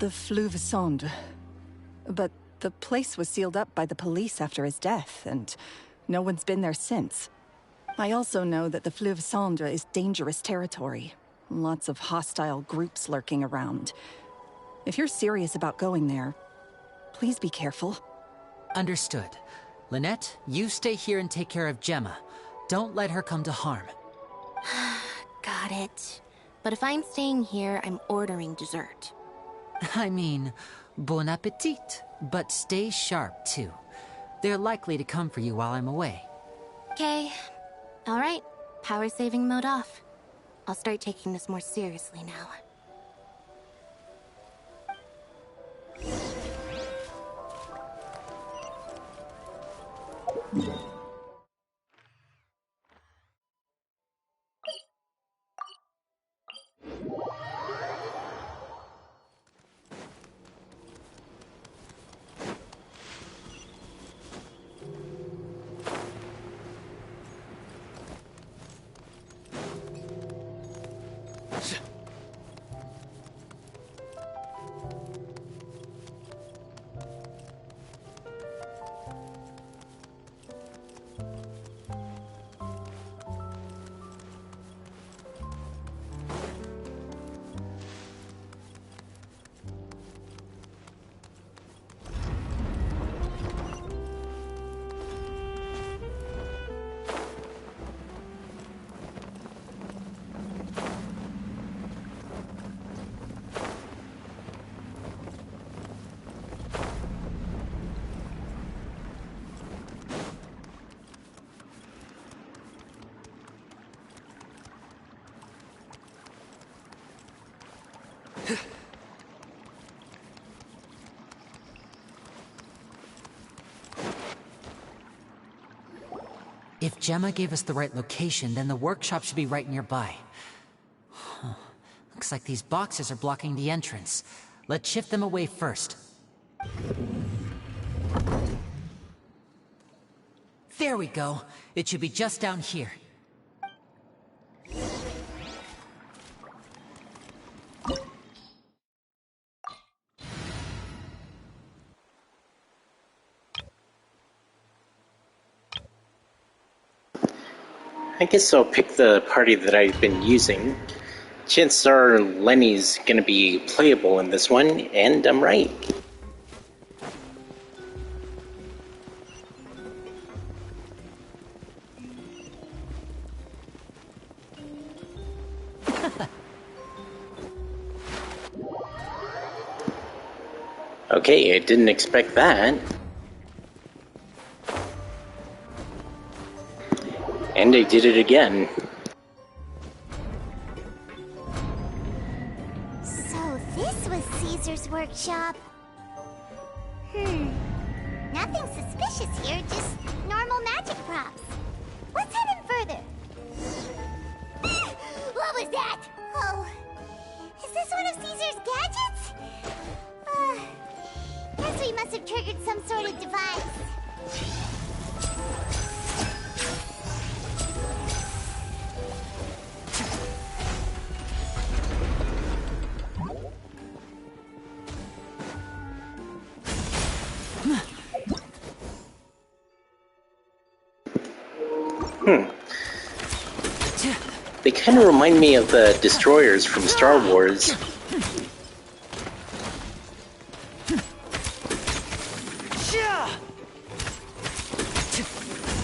[SPEAKER 12] The Fleuve Sonde. But the place was sealed up by the police after his death, and no one's been there since. I also know that the Fleuve Cendre is dangerous territory. Lots of hostile groups lurking around. If you're serious about going there, please be careful.
[SPEAKER 8] Understood. Lynette, you stay here and take care of Gemma. Don't let her come to harm.
[SPEAKER 5] Got it. But if I'm staying here, I'm ordering dessert.
[SPEAKER 8] I mean, bon appetit. But stay sharp, too. They're likely to come for you while I'm away.
[SPEAKER 5] Okay. Alright. Power saving mode off. I'll start taking this more seriously now.
[SPEAKER 8] If Gemma gave us the right location, then the workshop should be right nearby. Huh. Looks like these boxes are blocking the entrance. Let's shift them away first. There we go. It should be just down here.
[SPEAKER 1] I guess I'll pick the party that I've been using. Chances are Lenny's gonna be playable in this one, and I'm right. Okay, I didn't expect that. And I did it again.
[SPEAKER 4] So this was Caesar's workshop. Nothing suspicious here, just normal magic props. What's hidden further? What was that? Oh, is this one of Caesar's gadgets? Guess we must have triggered some sort of device.
[SPEAKER 1] They kind of remind me of the destroyers from Star Wars.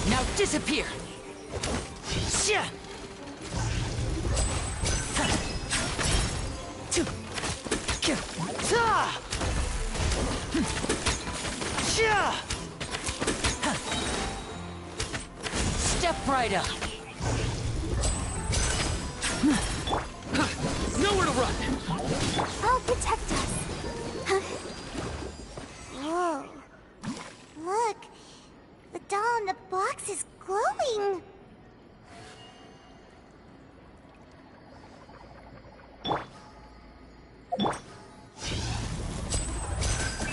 [SPEAKER 8] Now disappear! Step right up! Nowhere to run!
[SPEAKER 4] I'll protect us. Whoa. Look. The doll in the box is glowing.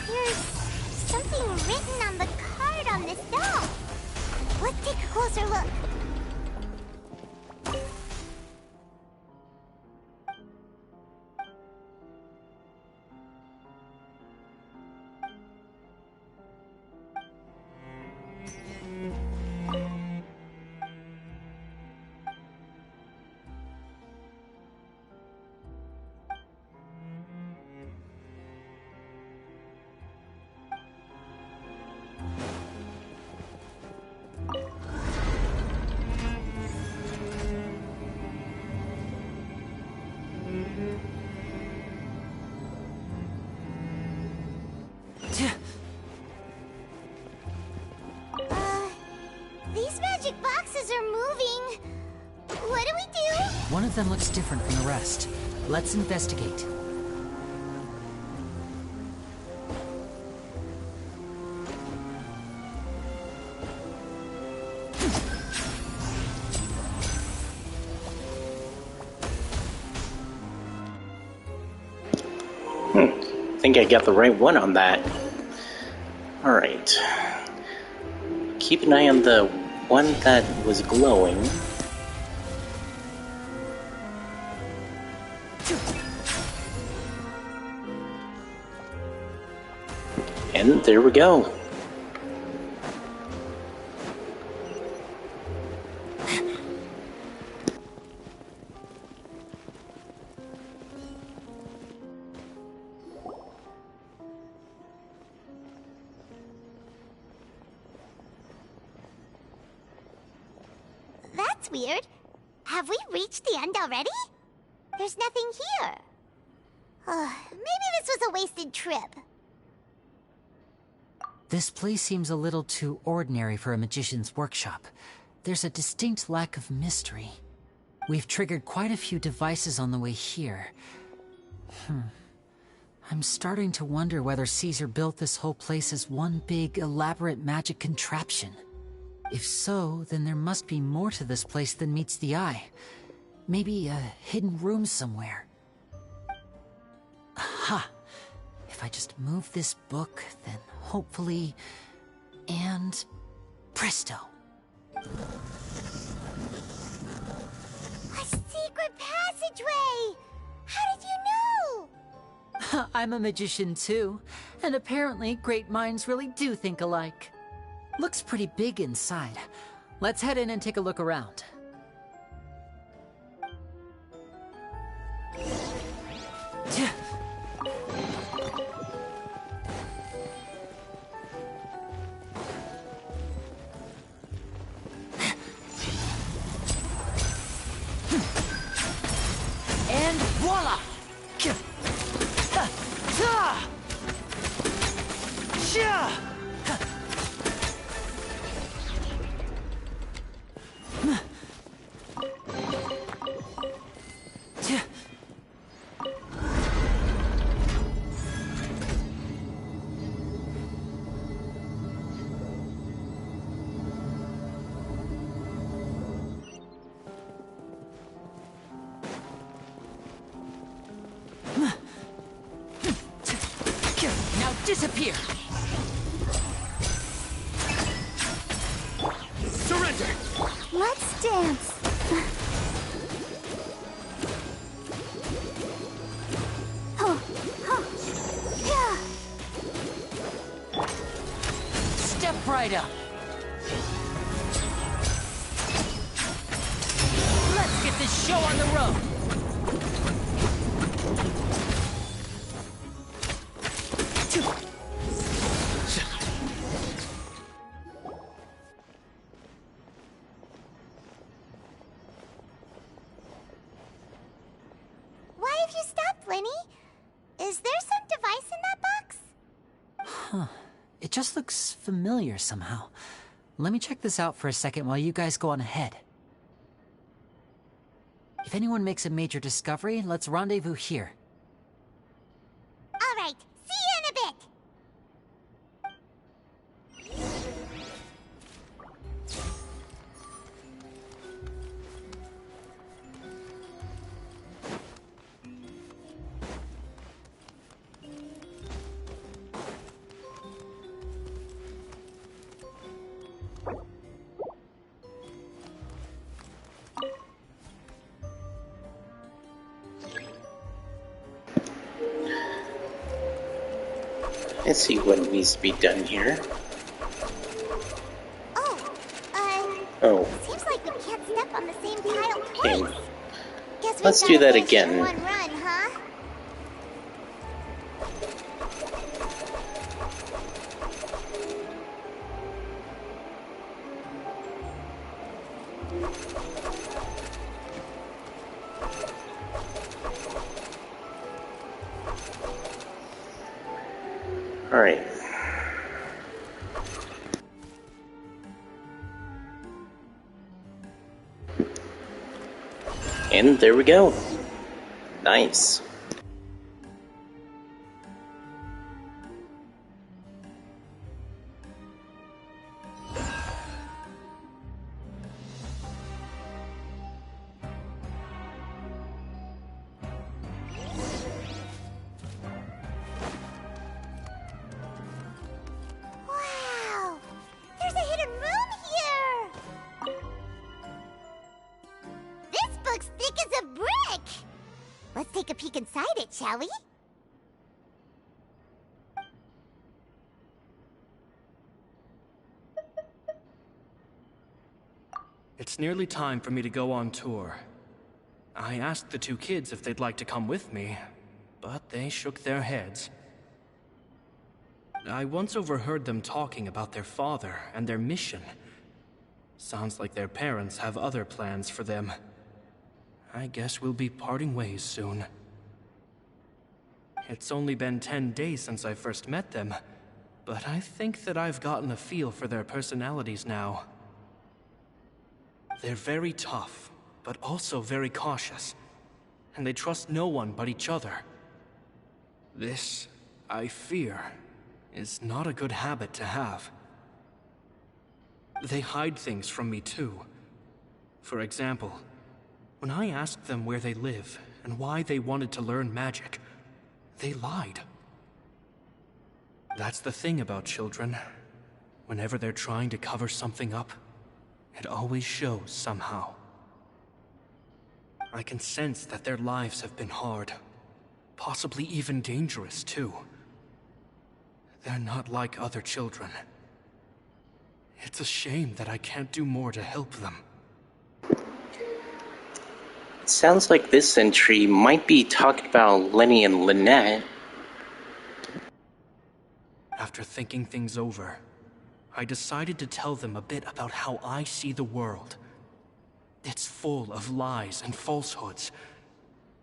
[SPEAKER 4] There's something written on the card on this doll. Let's take a closer look. These magic boxes are moving. What do we do?
[SPEAKER 8] One of them looks different from the rest. Let's investigate.
[SPEAKER 1] I think I got the right one on that. Alright. Keep an eye on the one that was glowing. And there we go.
[SPEAKER 4] That's weird. Have we reached the end already? There's nothing here. Maybe this was a wasted trip.
[SPEAKER 8] This place seems a little too ordinary for a magician's workshop. There's a distinct lack of mystery. We've triggered quite a few devices on the way here. I'm starting to wonder whether Caesar built this whole place as one big, elaborate magic contraption. If so, then there must be more to this place than meets the eye. Maybe a hidden room somewhere. Aha! If I just move this book, then hopefully... and... presto!
[SPEAKER 4] A secret passageway! How did you know?
[SPEAKER 8] I'm a magician too, and apparently great minds really do think alike. Looks pretty big inside. Let's head in and take a look around. And voila! Now disappear!
[SPEAKER 3] Surrender!
[SPEAKER 4] Let's dance.
[SPEAKER 8] Step right up! Let's get this show on the road!
[SPEAKER 4] Why have you stopped, Lyney? Is there some device in that box?
[SPEAKER 8] Huh. It just looks familiar somehow. Let me check this out for a second while you guys go on ahead. If anyone makes a major discovery, let's rendezvous here.
[SPEAKER 4] All right, see you in a bit.
[SPEAKER 1] Let's see what needs to be done here. Oh.
[SPEAKER 4] Seems like we can't step on the same tile
[SPEAKER 1] Okay.
[SPEAKER 4] twice. Guess
[SPEAKER 1] Let's
[SPEAKER 4] we've
[SPEAKER 1] do
[SPEAKER 4] gotta
[SPEAKER 1] that
[SPEAKER 4] finish it in
[SPEAKER 1] again.
[SPEAKER 4] one run, huh?
[SPEAKER 1] Alright. And there we go. Nice.
[SPEAKER 4] Wow! There's a hidden room here! This book's thick as a brick! Let's take a peek inside it, shall we?
[SPEAKER 14] It's nearly time for me to go on tour. I asked the two kids if they'd like to come with me, but they shook their heads. I once overheard them talking about their father and their mission. Sounds like their parents have other plans for them. I guess we'll be parting ways soon. It's only been 10 days since I first met them, but I think that I've gotten a feel for their personalities now. They're very tough, but also very cautious, and they trust no one but each other. This, I fear, is not a good habit to have. They hide things from me too. For example, when I asked them where they live and why they wanted to learn magic, they lied. That's the thing about children. Whenever they're trying to cover something up, it always shows somehow. I can sense that their lives have been hard, possibly even dangerous too. They're not like other children. It's a shame that I can't do more to help them.
[SPEAKER 1] It sounds like this entry might be talking about Lenny and Lynette.
[SPEAKER 14] After thinking things over, I decided to tell them a bit about how I see the world. It's full of lies and falsehoods,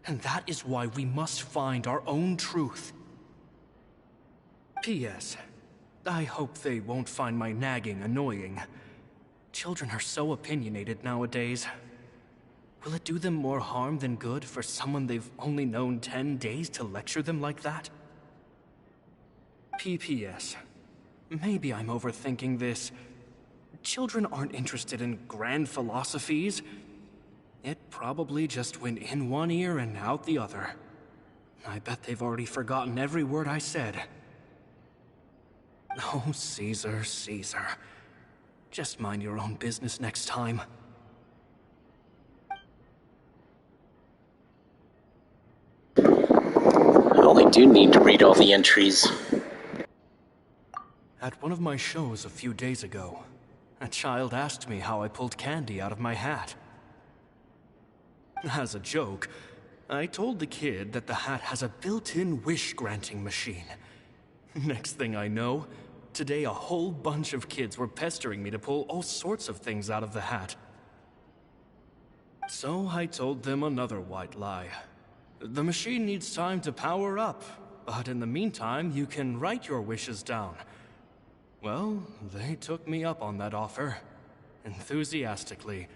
[SPEAKER 14] and that is why we must find our own truth. P.S. I hope they won't find my nagging annoying. Children are so opinionated nowadays. Will it do them more harm than good for someone they've only known 10 days to lecture them like that? P.P.S. Maybe I'm overthinking this. Children aren't interested in grand philosophies. It probably just went in one ear and out the other. I bet they've already forgotten every word I said. Oh, Caesar, Caesar. Just mind your own business next time.
[SPEAKER 1] I only do need to read all the entries.
[SPEAKER 14] At one of my shows a few days ago, a child asked me how I pulled candy out of my hat. As a joke, I told the kid that the hat has a built-in wish-granting machine. Next thing I know, today a whole bunch of kids were pestering me to pull all sorts of things out of the hat. So I told them another white lie. The machine needs time to power up, but in the meantime, you can write your wishes down. Well, they took me up on that offer, enthusiastically.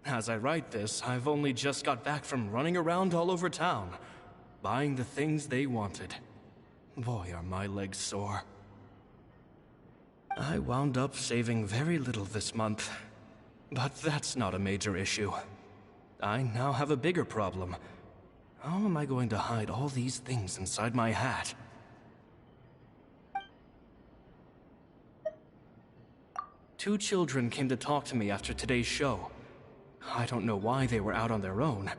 [SPEAKER 14] As I write this, I've only just got back from running around all over town, buying the things they wanted. Boy, are my legs sore. I wound up saving very little this month, but that's not a major issue. I now have a bigger problem. How am I going to hide all these things inside my hat? Two children came to talk to me after today's show. I don't know why they were out on their own.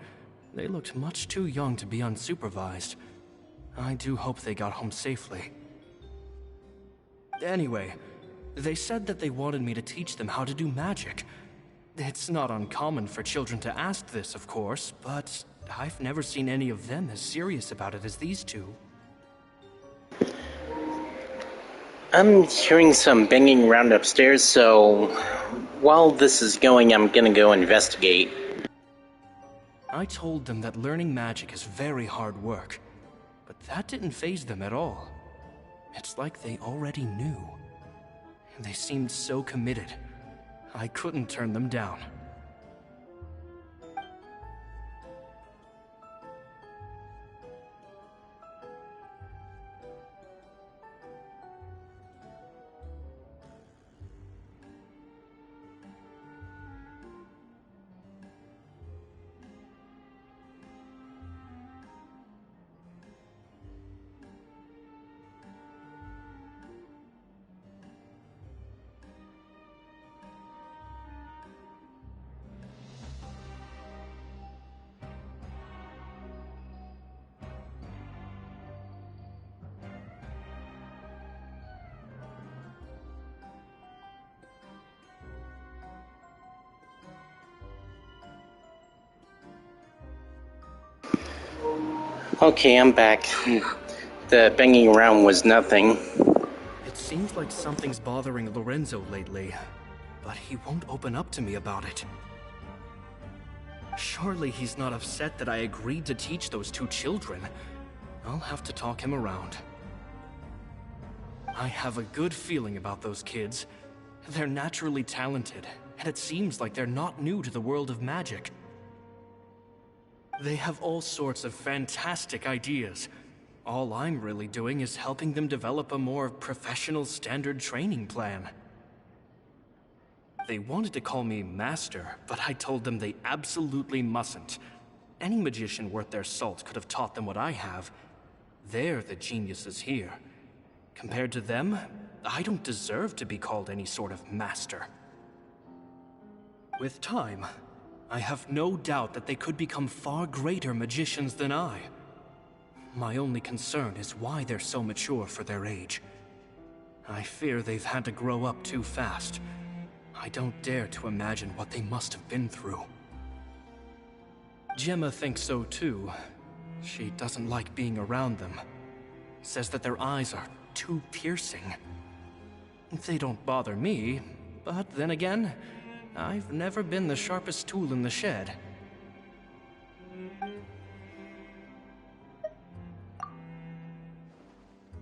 [SPEAKER 14] They looked much too young to be unsupervised. I do hope they got home safely. Anyway, they said that they wanted me to teach them how to do magic. It's not uncommon for children to ask this, of course, but I've never seen any of them as serious about it as these two.
[SPEAKER 1] I'm hearing some banging around upstairs, so while this is going, I'm gonna go investigate.
[SPEAKER 14] I told them that learning magic is very hard work, but that didn't faze them at all. It's like they already knew. They seemed so committed. I couldn't turn them down.
[SPEAKER 1] Okay, I'm back. The banging around was nothing.
[SPEAKER 14] It seems like something's bothering Lorenzo lately, but he won't open up to me about it. Surely he's not upset that I agreed to teach those two children. I'll have to talk him around. I have a good feeling about those kids. They're naturally talented, and it seems like they're not new to the world of magic. They have all sorts of fantastic ideas. All I'm really doing is helping them develop a more professional standard training plan. They wanted to call me Master, but I told them they absolutely mustn't. Any magician worth their salt could have taught them what I have. They're the geniuses here. Compared to them, I don't deserve to be called any sort of Master. With time, I have no doubt that they could become far greater magicians than I. My only concern is why they're so mature for their age. I fear they've had to grow up too fast. I don't dare to imagine what they must have been through. Gemma thinks so too. She doesn't like being around them. Says that their eyes are too piercing. They don't bother me, but then again, I've never been the sharpest tool in the shed.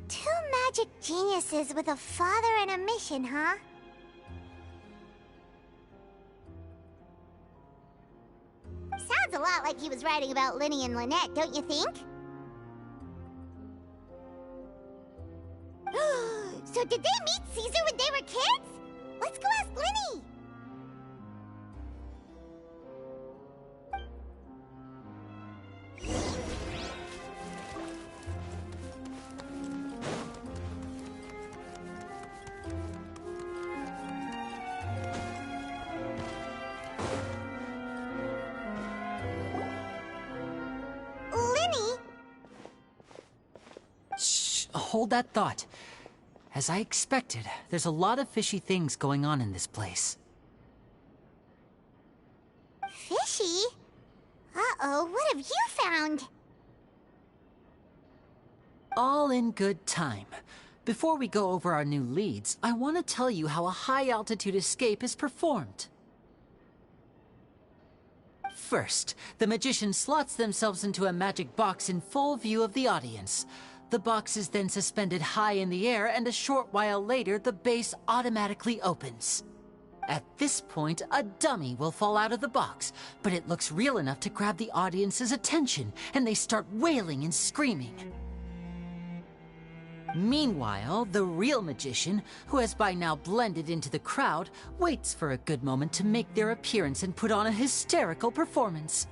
[SPEAKER 4] Two magic geniuses with a father and a mission, huh? Sounds a lot like he was writing about Lyney and Lynette, don't you think? So did they meet Caesar when they were kids? Let's go ask Lyney! Lyney?
[SPEAKER 8] Shh, hold that thought. As I expected, there's a lot of fishy things going on in this place.
[SPEAKER 4] Fishy? Uh-oh, what have you found?
[SPEAKER 8] All in good time. Before we go over our new leads, I want to tell you how a high-altitude escape is performed. First, the magician slots themselves into a magic box in full view of the audience. The box is then suspended high in the air, and a short while later, the base automatically opens. At this point, a dummy will fall out of the box, but it looks real enough to grab the audience's attention, and they start wailing and screaming. Meanwhile, the real magician, who has by now blended into the crowd, waits for a good moment to make their appearance and put on a hysterical performance.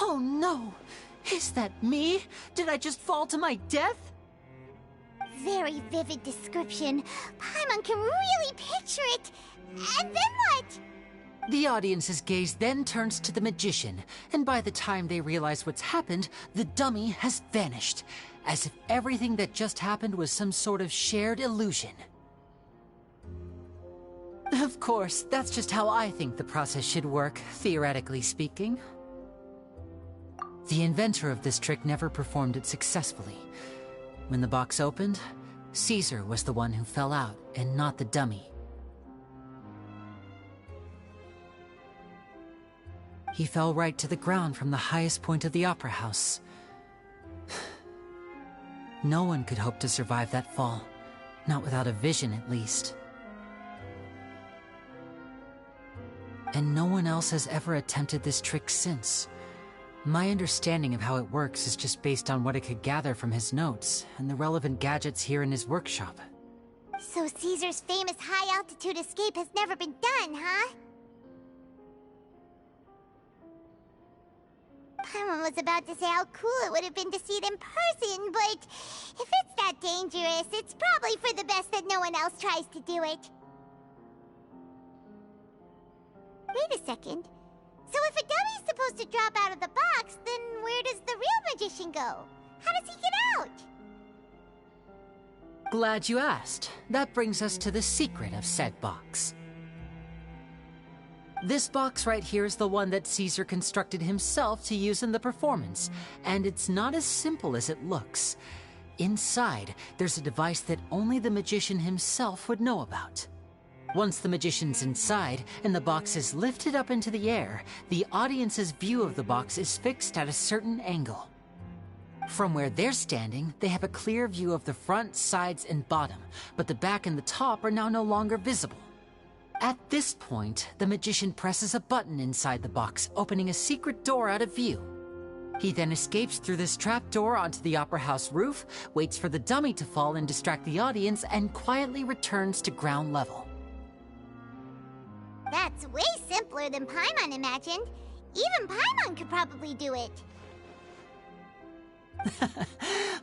[SPEAKER 8] Oh no! Is that me? Did I just fall to my death?
[SPEAKER 4] Very vivid description. Paimon can really picture it. And then what?
[SPEAKER 8] The audience's gaze then turns to the magician, and by the time they realize what's happened, the dummy has vanished, as if everything that just happened was some sort of shared illusion. Of course, that's just how I think the process should work, theoretically speaking. The inventor of this trick never performed it successfully. When the box opened, Caesar was the one who fell out, and not the dummy. He fell right to the ground from the highest point of the opera house. No one could hope to survive that fall, not without a vision at least. And no one else has ever attempted this trick since. My understanding of how it works is just based on what it could gather from his notes and the relevant gadgets here in his workshop.
[SPEAKER 4] So Caesar's famous high-altitude escape has never been done, huh? Paimon was about to say how cool it would have been to see it in person, but if it's that dangerous, it's probably for the best that no one else tries to do it. Wait a second. So if a dummy's supposed to drop out of the box, then where does the real magician go? How does he get out?
[SPEAKER 8] Glad you asked. That brings us to the secret of said box. This box right here is the one that Caesar constructed himself to use in the performance, and it's not as simple as it looks. Inside, there's a device that only the magician himself would know about. Once the magician's inside and the box is lifted up into the air, the audience's view of the box is fixed at a certain angle. From where they're standing, they have a clear view of the front, sides, and bottom, but the back and the top are now no longer visible. At this point, the magician presses a button inside the box, opening a secret door out of view. He then escapes through this trap door onto the opera house roof, waits for the dummy to fall and distract the audience, and quietly returns to ground level.
[SPEAKER 4] That's way simpler than Paimon imagined. Even Paimon could probably do it.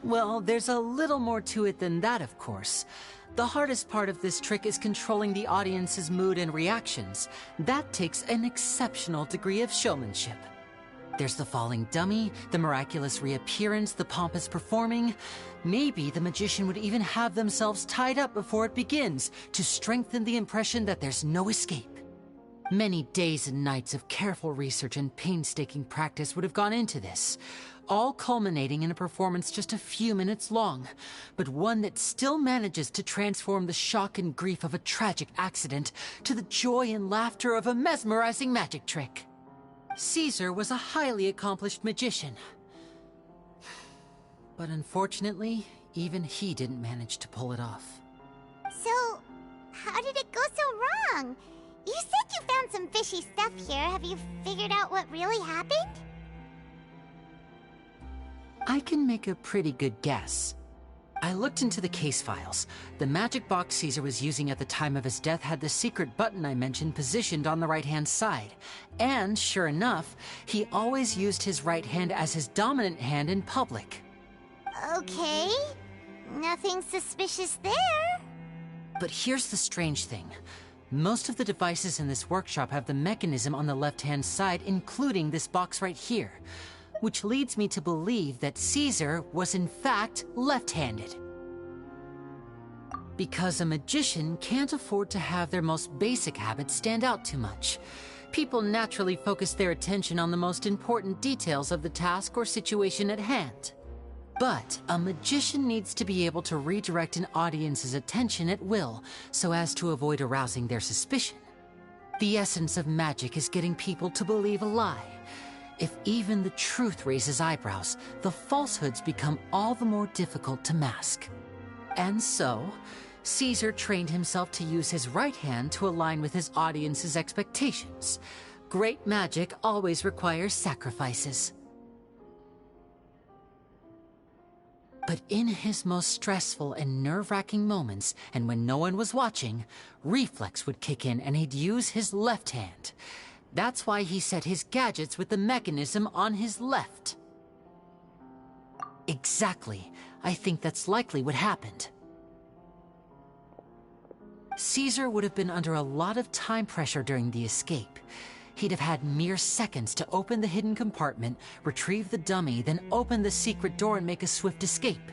[SPEAKER 8] Well, there's a little more to it than that, of course. The hardest part of this trick is controlling the audience's mood and reactions. That takes an exceptional degree of showmanship. There's the falling dummy, the miraculous reappearance, the pompous performing. Maybe the magician would even have themselves tied up before it begins to strengthen the impression that there's no escape. Many days and nights of careful research and painstaking practice would have gone into this, all culminating in a performance just a few minutes long, but one that still manages to transform the shock and grief of a tragic accident to the joy and laughter of a mesmerizing magic trick. Caesar was a highly accomplished magician, but unfortunately, even he didn't manage to pull it off.
[SPEAKER 4] So, how did it go so wrong? You said you found some fishy stuff here. Have you figured out what really happened?
[SPEAKER 8] I can make a pretty good guess. I looked into the case files. The magic box Caesar was using at the time of his death had the secret button I mentioned positioned on the right-hand side. And, sure enough, he always used his right hand as his dominant hand in public.
[SPEAKER 4] Okay. Nothing suspicious there.
[SPEAKER 8] But here's the strange thing. Most of the devices in this workshop have the mechanism on the left-hand side, including this box right here, which leads me to believe that Caesar was in fact left-handed. Because a magician can't afford to have their most basic habits stand out too much. People naturally focus their attention on the most important details of the task or situation at hand. But a magician needs to be able to redirect an audience's attention at will, so as to avoid arousing their suspicion. The essence of magic is getting people to believe a lie. If even the truth raises eyebrows, the falsehoods become all the more difficult to mask. And so, Caesar trained himself to use his right hand to align with his audience's expectations. Great magic always requires sacrifices. But in his most stressful and nerve-wracking moments, and when no one was watching, reflex would kick in and he'd use his left hand. That's why he set his gadgets with the mechanism on his left. Exactly. I think that's likely what happened. Caesar would have been under a lot of time pressure during the escape. He'd have had mere seconds to open the hidden compartment, retrieve the dummy, then open the secret door and make a swift escape.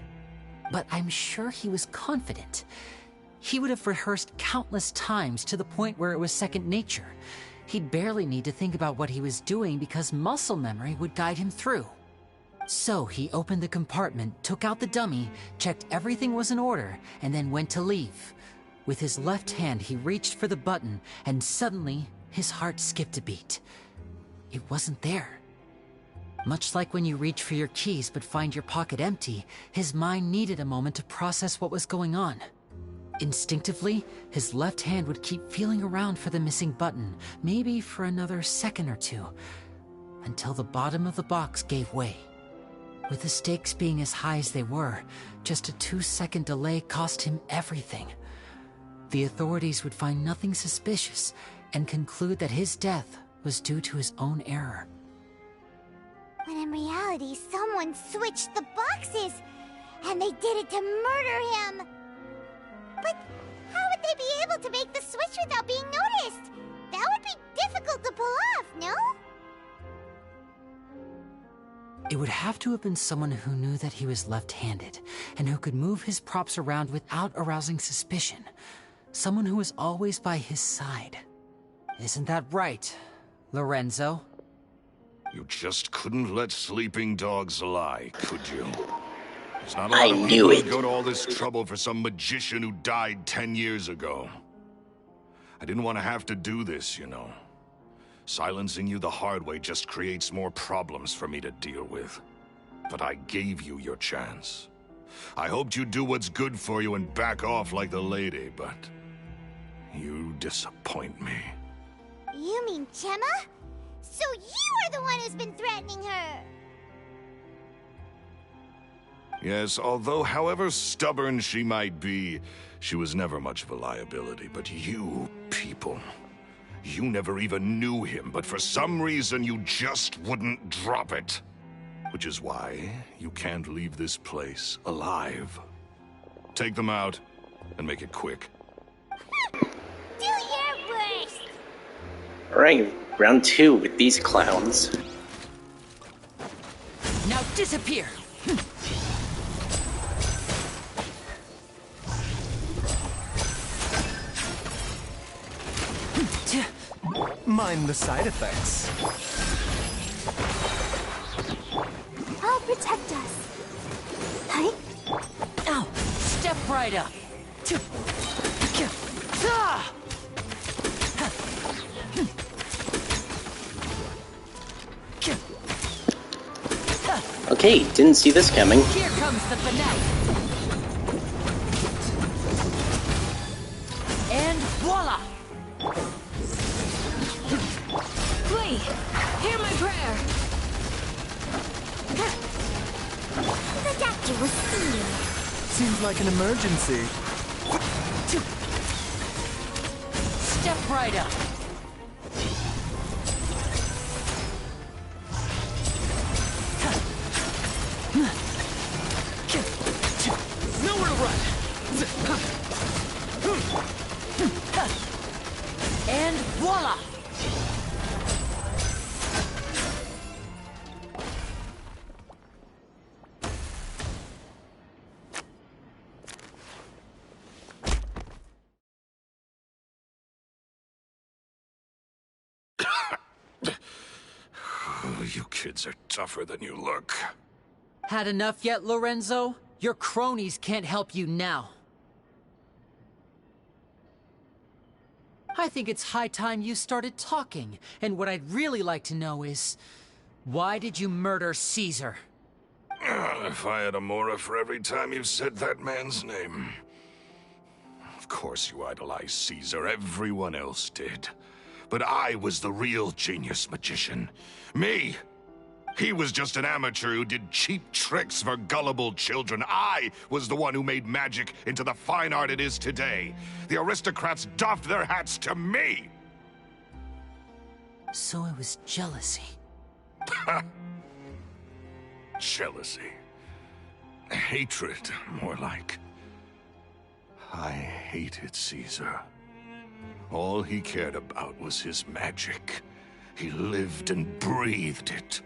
[SPEAKER 8] But I'm sure he was confident. He would have rehearsed countless times to the point where it was second nature. He'd barely need to think about what he was doing because muscle memory would guide him through. So he opened the compartment, took out the dummy, checked everything was in order, and then went to leave. With his left hand, he reached for the button, and suddenly, his heart skipped a beat. It wasn't there. Much like when you reach for your keys but find your pocket empty, his mind needed a moment to process what was going on. Instinctively, his left hand would keep feeling around for the missing button, maybe for another second or two, until the bottom of the box gave way. With the stakes being as high as they were, just a 2-second delay cost him everything. The authorities would find nothing suspicious and conclude that his death was due to his own error.
[SPEAKER 4] When in reality, someone switched the boxes, and they did it to murder him. But how would they be able to make the switch without being noticed? That would be difficult to pull off, no?
[SPEAKER 8] It would have to have been someone who knew that he was left-handed, and who could move his props around without arousing suspicion. Someone who was always by his side. Isn't that right, Lorenzo?
[SPEAKER 6] You just couldn't let sleeping dogs lie, could you? There's not a
[SPEAKER 1] I
[SPEAKER 6] lot of
[SPEAKER 1] knew
[SPEAKER 6] people
[SPEAKER 1] it.
[SPEAKER 6] who'd go to all this trouble for some magician who died 10 years ago. I didn't want to have to do this, you know. Silencing you the hard way just creates more problems for me to deal with. But I gave you your chance. I hoped you'd do what's good for you and back off like the lady, but you disappoint me.
[SPEAKER 4] You mean Gemma? So you are the one who's been threatening her!
[SPEAKER 6] Yes, although however stubborn she might be, she was never much of a liability. But you people, you never even knew him, but for some reason you just wouldn't drop it. Which is why you can't leave this place alive. Take them out, and make it quick.
[SPEAKER 4] Do your worst!
[SPEAKER 1] Alright, round 2 with these clowns.
[SPEAKER 8] Now disappear!
[SPEAKER 15] Mind the side effects.
[SPEAKER 4] I'll protect us. Hey?
[SPEAKER 8] Ow! Step right up!
[SPEAKER 1] Okay, didn't see this coming.
[SPEAKER 8] Here comes the finale! And voila! Please, hear my prayer!
[SPEAKER 4] The doctor will see you.
[SPEAKER 15] Seems like an emergency.
[SPEAKER 8] Step right up!
[SPEAKER 15] Nowhere to run!
[SPEAKER 8] And voila!
[SPEAKER 6] You kids are tougher than you look.
[SPEAKER 8] Had enough yet, Lorenzo? Your cronies can't help you now. I think it's high time you started talking, and what I'd really like to know is, why did you murder Caesar?
[SPEAKER 6] If I had a Mora for every time you said that man's name. Of course you idolized Caesar, everyone else did. But I was the real genius magician. Me! He was just an amateur who did cheap tricks for gullible children. I was the one who made magic into the fine art it is today. The aristocrats doffed their hats to me!
[SPEAKER 8] So it was jealousy.
[SPEAKER 6] Jealousy. Hatred, more like. I hated Caesar. All he cared about was his magic. He lived and breathed it.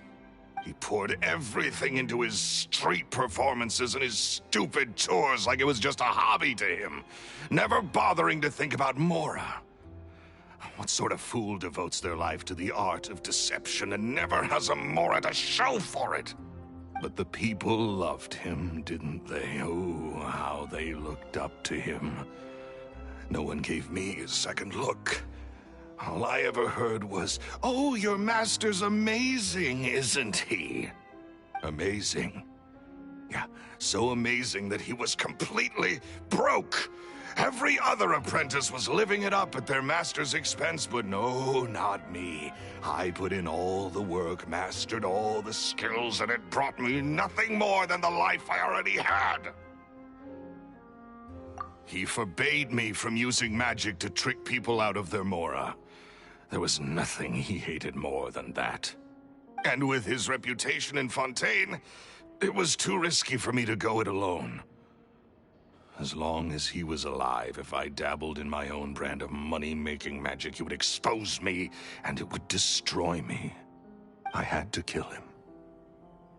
[SPEAKER 6] He poured everything into his street performances and his stupid tours like it was just a hobby to him, never bothering to think about Mora. What sort of fool devotes their life to the art of deception and never has a Mora to show for it? But the people loved him, didn't they? Oh, how they looked up to him. No one gave me a second look. All I ever heard was, "Oh, your master's amazing, isn't he?" Amazing. Yeah, so amazing that he was completely broke. Every other apprentice was living it up at their master's expense, but no, not me. I put in all the work, mastered all the skills, and it brought me nothing more than the life I already had. He forbade me from using magic to trick people out of their Mora. There was nothing he hated more than that. And with his reputation in Fontaine, it was too risky for me to go it alone. As long as he was alive, if I dabbled in my own brand of money-making magic, he would expose me, and it would destroy me. I had to kill him.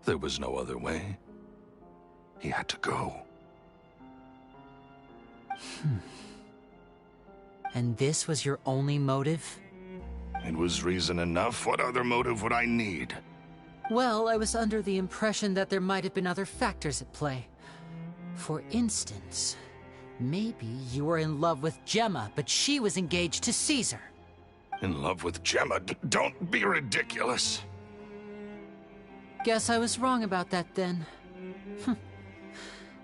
[SPEAKER 6] There was no other way. He had to go.
[SPEAKER 8] And this was your only motive?
[SPEAKER 6] It was reason enough. What other motive would I need?
[SPEAKER 8] Well, I was under the impression that there might have been other factors at play. For instance, maybe you were in love with Gemma, but she was engaged to Caesar.
[SPEAKER 6] In love with Gemma? Don't be ridiculous.
[SPEAKER 8] Guess I was wrong about that then.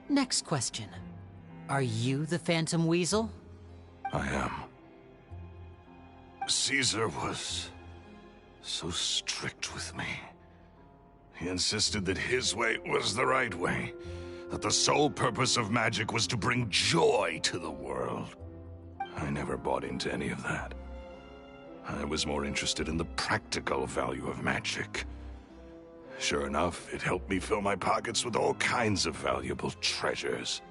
[SPEAKER 8] Next question. Are you the Phantom Weasel?
[SPEAKER 6] I am. Caesar was so strict with me. He insisted that his way was the right way, that the sole purpose of magic was to bring joy to the world. I never bought into any of that. I was more interested in the practical value of magic. Sure enough, it helped me fill my pockets with all kinds of valuable treasures.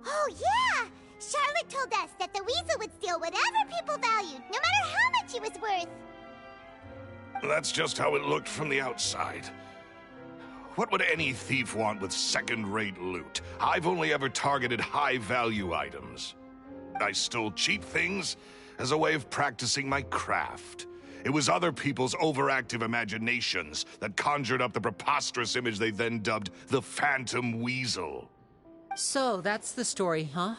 [SPEAKER 4] Oh, yeah! Charlotte told us that the weasel would steal whatever people valued, no matter how much it was worth.
[SPEAKER 6] That's just how it looked from the outside. What would any thief want with second-rate loot? I've only ever targeted high-value items. I stole cheap things as a way of practicing my craft. It was other people's overactive imaginations that conjured up the preposterous image they then dubbed the Phantom Weasel.
[SPEAKER 8] So, that's the story, huh?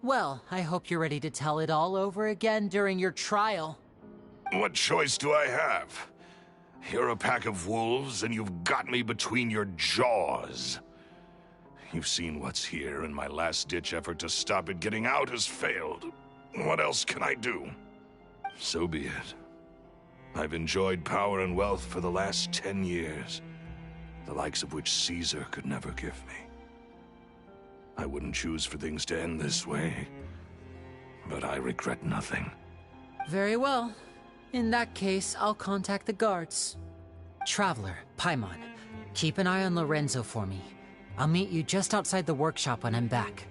[SPEAKER 8] Well, I hope you're ready to tell it all over again during your trial.
[SPEAKER 6] What choice do I have? You're a pack of wolves, and you've got me between your jaws. You've seen what's here, and my last-ditch effort to stop it getting out has failed. What else can I do? So be it. I've enjoyed power and wealth for the last 10 years, the likes of which Caesar could never give me. I wouldn't choose for things to end this way, but I regret nothing.
[SPEAKER 8] Very well. In that case, I'll contact the guards. Traveler, Paimon, keep an eye on Lorenzo for me. I'll meet you just outside the workshop when I'm back.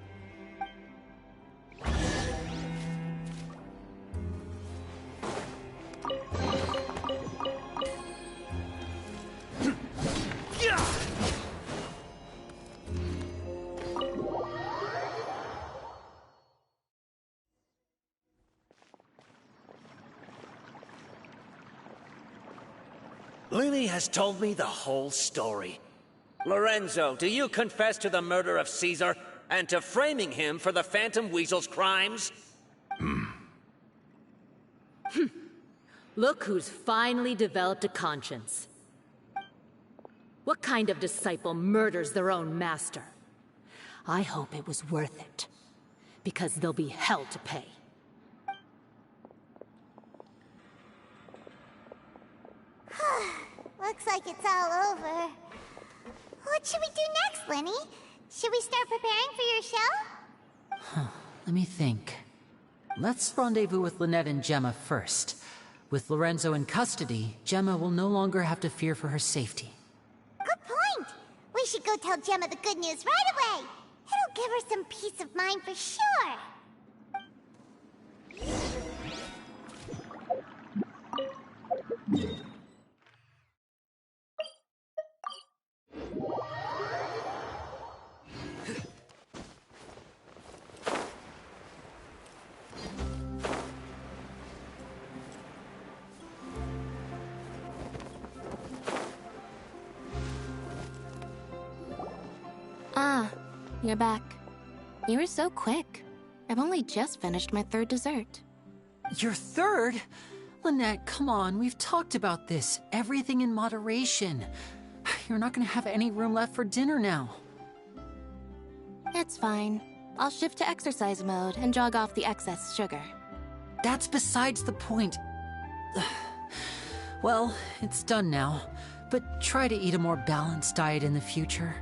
[SPEAKER 16] Lyney has told me the whole story. Lorenzo, do you confess to the murder of Caesar and to framing him for the Phantom Weasel's crimes?
[SPEAKER 10] Look who's finally developed a conscience. What kind of disciple murders their own master? I hope it was worth it, because there'll be hell to pay.
[SPEAKER 4] Looks like it's all over. What should we do next, Lyney? Should we start preparing for your show?
[SPEAKER 8] Let me think. Let's rendezvous with Lynette and Gemma first. With Lorenzo in custody, Gemma will no longer have to fear for her safety.
[SPEAKER 4] Good point! We should go tell Gemma the good news right away! It'll give her some peace of mind for sure!
[SPEAKER 17] Ah, you're back. You were so quick. I've only just finished my third dessert.
[SPEAKER 8] Your third? Lynette, come on, we've talked about this. Everything in moderation. You're not gonna have any room left for dinner now.
[SPEAKER 17] It's fine. I'll shift to exercise mode and jog off the excess sugar.
[SPEAKER 8] That's besides the point. Well, it's done now, but try to eat a more balanced diet in the future.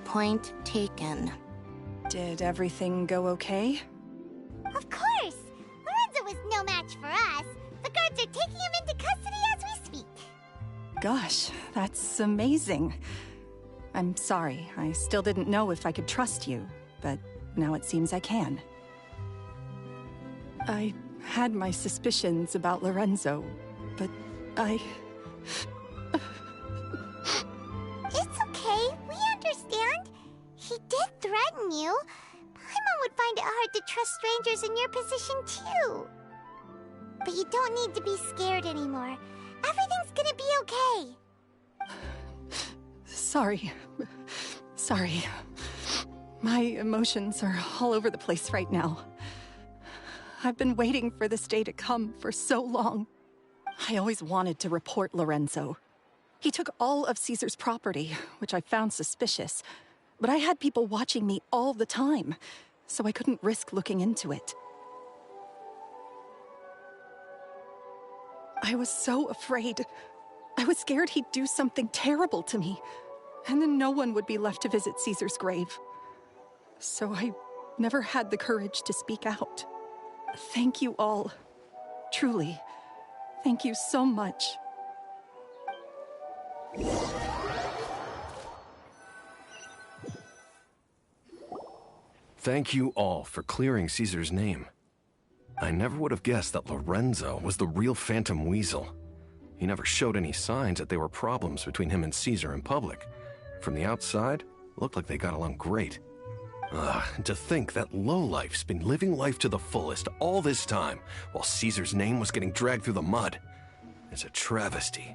[SPEAKER 17] Point taken.
[SPEAKER 12] Did everything go okay?
[SPEAKER 4] Of course! Lorenzo was no match for us. The guards are taking him into custody as we speak.
[SPEAKER 12] Gosh, that's amazing. I'm sorry, I still didn't know if I could trust you, but now it seems I can. I had my suspicions about Lorenzo, but
[SPEAKER 4] It's okay, we understand. He did threaten you. Paimon would find it hard to trust trust strangers in your position too. But you don't need to be scared anymore. Everything's gonna be okay.
[SPEAKER 12] Sorry. Sorry. My emotions are all over the place right now. I've been waiting for this day to come for so long. I always wanted to report Lorenzo. He took all of Caesar's property, which I found suspicious, but I had people watching me all the time, so I couldn't risk looking into it. I was so afraid. I was scared he'd do something terrible to me, and then no one would be left to visit Caesar's grave. So I never had the courage to speak out. Thank you all. Truly, thank you so much.
[SPEAKER 9] Thank you all for clearing Caesar's name. I never would have guessed that Lorenzo was the real Phantom Weasel. He never showed any signs that there were problems between him and Caesar in public. From the outside, it looked like they got along great. To think that lowlife's been living life to the fullest all this time, while Caesar's name was getting dragged through the mud. It's a travesty.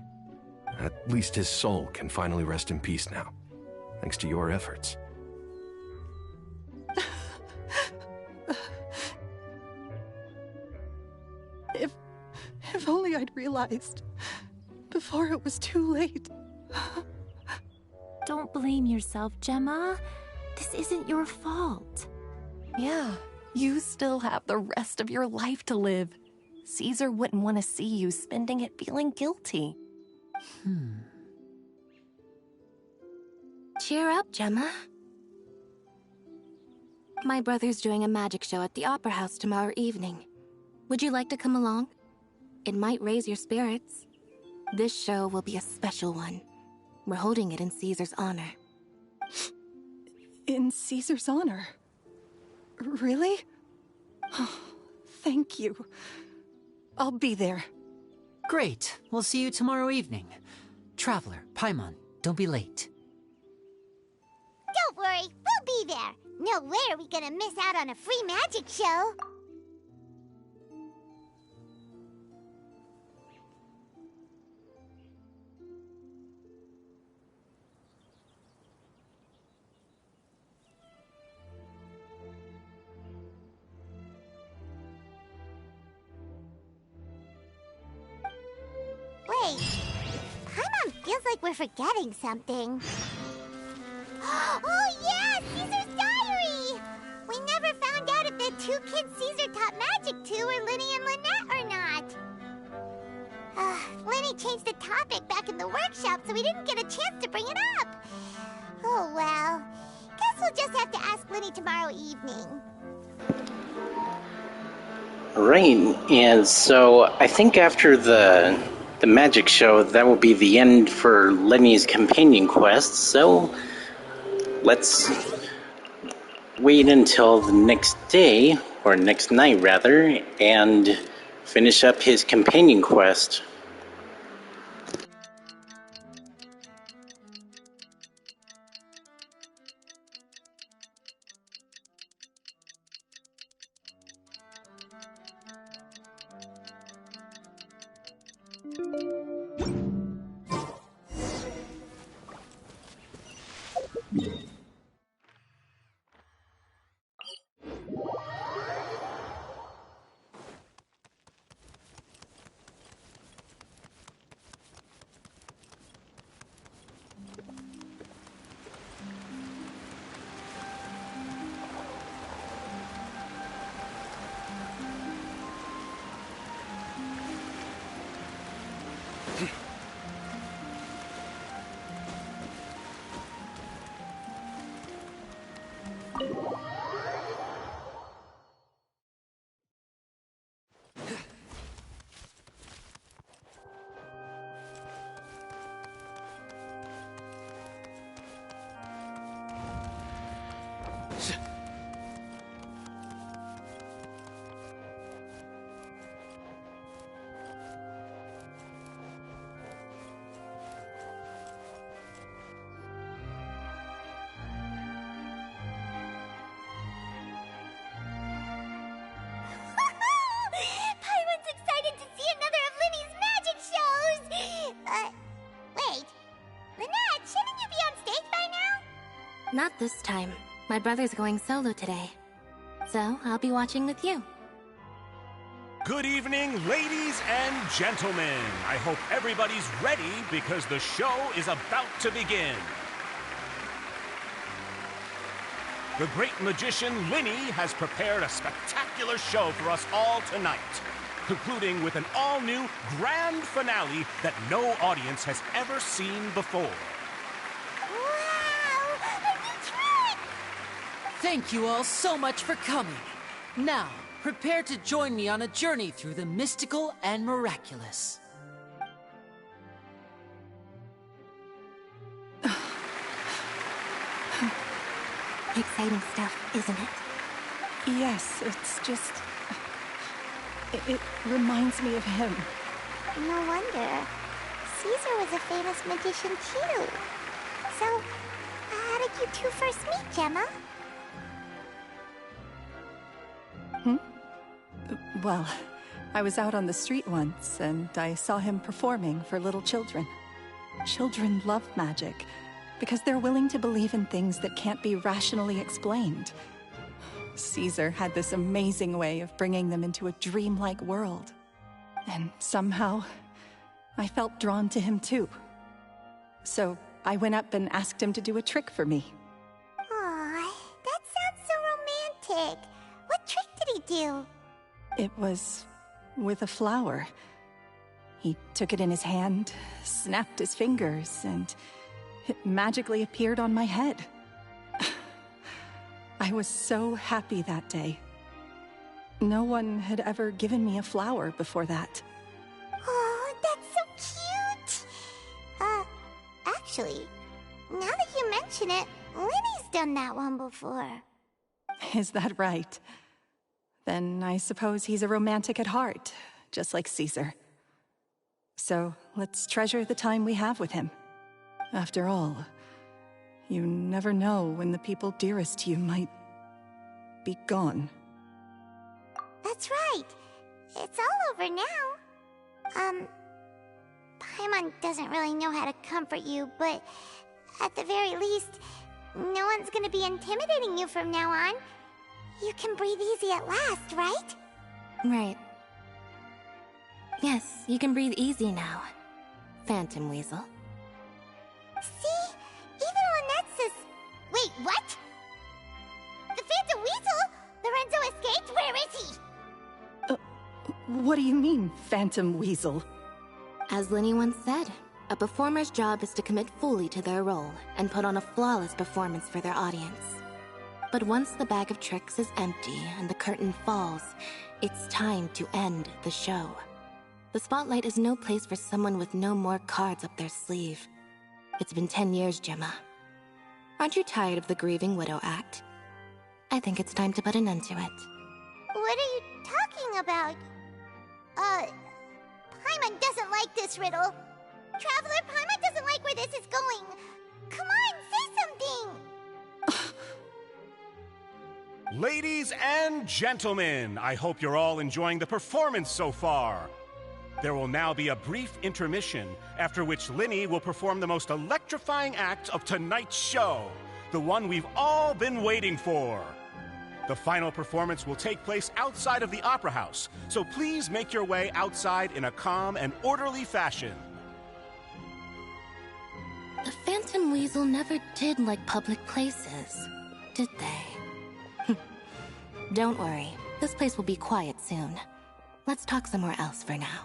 [SPEAKER 9] At least his soul can finally rest in peace now, thanks to your efforts.
[SPEAKER 12] If only I'd realized before it was too late.
[SPEAKER 10] Don't blame yourself, Gemma. This isn't your fault.
[SPEAKER 18] Yeah, you still have the rest of your life to live. Caesar wouldn't want to see you spending it feeling guilty.
[SPEAKER 17] Cheer up, Gemma. My brother's doing a magic show at the Opera House tomorrow evening. Would you like to come along? It might raise your spirits. This show will be a special one. We're holding it in Caesar's honor.
[SPEAKER 12] In Caesar's honor? Really? Oh, thank you. I'll be there.
[SPEAKER 8] Great. We'll see you tomorrow evening. Traveler, Paimon, don't be late.
[SPEAKER 4] Don't worry, we'll be there. No way are we gonna miss out on a free magic show. Wait, Paimon feels like we're forgetting something. Oh yeah, Caesar's diary! We never found out if the two kids Caesar taught magic to were Lyney and Lynette or not. Lyney changed the topic back in the workshop, so we didn't get a chance to bring it up. Oh well, guess we'll just have to ask Lyney tomorrow evening.
[SPEAKER 1] Right, and so I think after the magic show, that will be the end for Lenny's companion quest, so let's wait until the next day, or next night rather, and finish up his companion quest.
[SPEAKER 17] Not this time. My brother's going solo today. So, I'll be watching with you.
[SPEAKER 19] Good evening, ladies and gentlemen. I hope everybody's ready because the show is about to begin. The great magician Lyney has prepared a spectacular show for us all tonight, concluding with an all-new grand finale that no audience has ever seen before.
[SPEAKER 8] Thank you all so much for coming. Now, prepare to join me on a journey through the mystical and miraculous.
[SPEAKER 17] Exciting stuff, isn't it?
[SPEAKER 12] Yes, it's just... It reminds me of him.
[SPEAKER 4] No wonder. Caesar was a famous magician too. So, how did you two first meet, Gemma?
[SPEAKER 12] Well, I was out on the street once, and I saw him performing for little children. Children love magic, because they're willing to believe in things that can't be rationally explained. Caesar had this amazing way of bringing them into a dreamlike world. And somehow, I felt drawn to him too. So I went up and asked him to do a trick for me.
[SPEAKER 4] Aw, that sounds so romantic. What trick did he do?
[SPEAKER 12] It was with a flower. He took it in his hand, snapped his fingers, and it magically appeared on my head. I was so happy that day. No one had ever given me a flower before that.
[SPEAKER 4] Oh, that's so cute! Actually, now that you mention it, Lyney's done that one before.
[SPEAKER 12] Is that right? Then I suppose he's a romantic at heart, just like Caesar. So let's treasure the time we have with him. After all, you never know when the people dearest to you might be gone.
[SPEAKER 4] That's right. It's all over now. Paimon doesn't really know how to comfort you, but at the very least, no one's gonna be intimidating you from now on. You can breathe easy at last, right?
[SPEAKER 17] Right. Yes, you can breathe easy now, Phantom Weasel.
[SPEAKER 4] See? Even Lynette says... Wait, what? The Phantom Weasel? Lorenzo escaped? Where is he?
[SPEAKER 12] What do you mean, Phantom Weasel?
[SPEAKER 17] As Lyney once said, a performer's job is to commit fully to their role and put on a flawless performance for their audience. But once the bag of tricks is empty and the curtain falls, it's time to end the show. The spotlight is no place for someone with no more cards up their sleeve. It's been 10 years, Gemma. Aren't you tired of the grieving widow act? I think it's time to put an end to it.
[SPEAKER 4] What are you talking about? Paimon doesn't like this riddle. Traveler, Paimon doesn't like where this is going. Come on, say something!
[SPEAKER 19] Ladies and gentlemen, I hope you're all enjoying the performance so far. There will now be a brief intermission, after which Lyney will perform the most electrifying act of tonight's show, the one we've all been waiting for. The final performance will take place outside of the Opera House, so please make your way outside in a calm and orderly fashion.
[SPEAKER 17] The Phantom Weasel never did like public places, did they? Don't worry, this place will be quiet soon. Let's talk somewhere else for now.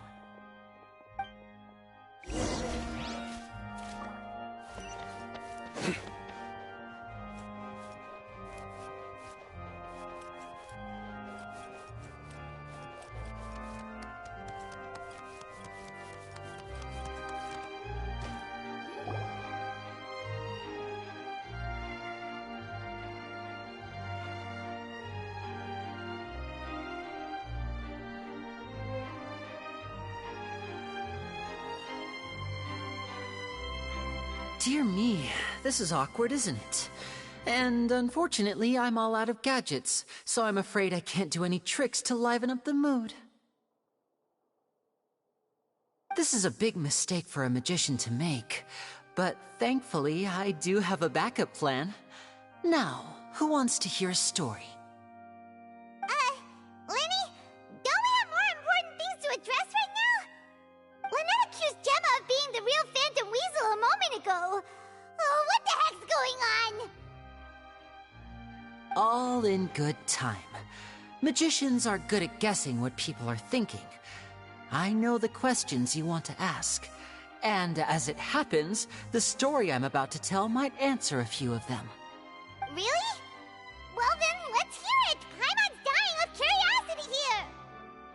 [SPEAKER 8] Dear me, this is awkward, isn't it? And unfortunately, I'm all out of gadgets, so I'm afraid I can't do any tricks to liven up the mood. This is a big mistake for a magician to make, but thankfully, I do have a backup plan. Now, who wants to hear a story?
[SPEAKER 4] Lyney, don't we have more important things to address right now? Lynette accused Gemma of being the real Phantom Weasel a moment ago. Oh, what the heck's going on?
[SPEAKER 8] All in good time. Magicians are good at guessing what people are thinking. I know the questions you want to ask. And as it happens, the story I'm about to tell might answer a few of them.
[SPEAKER 4] Really? Well then, let's hear it! Paimon's dying of curiosity here!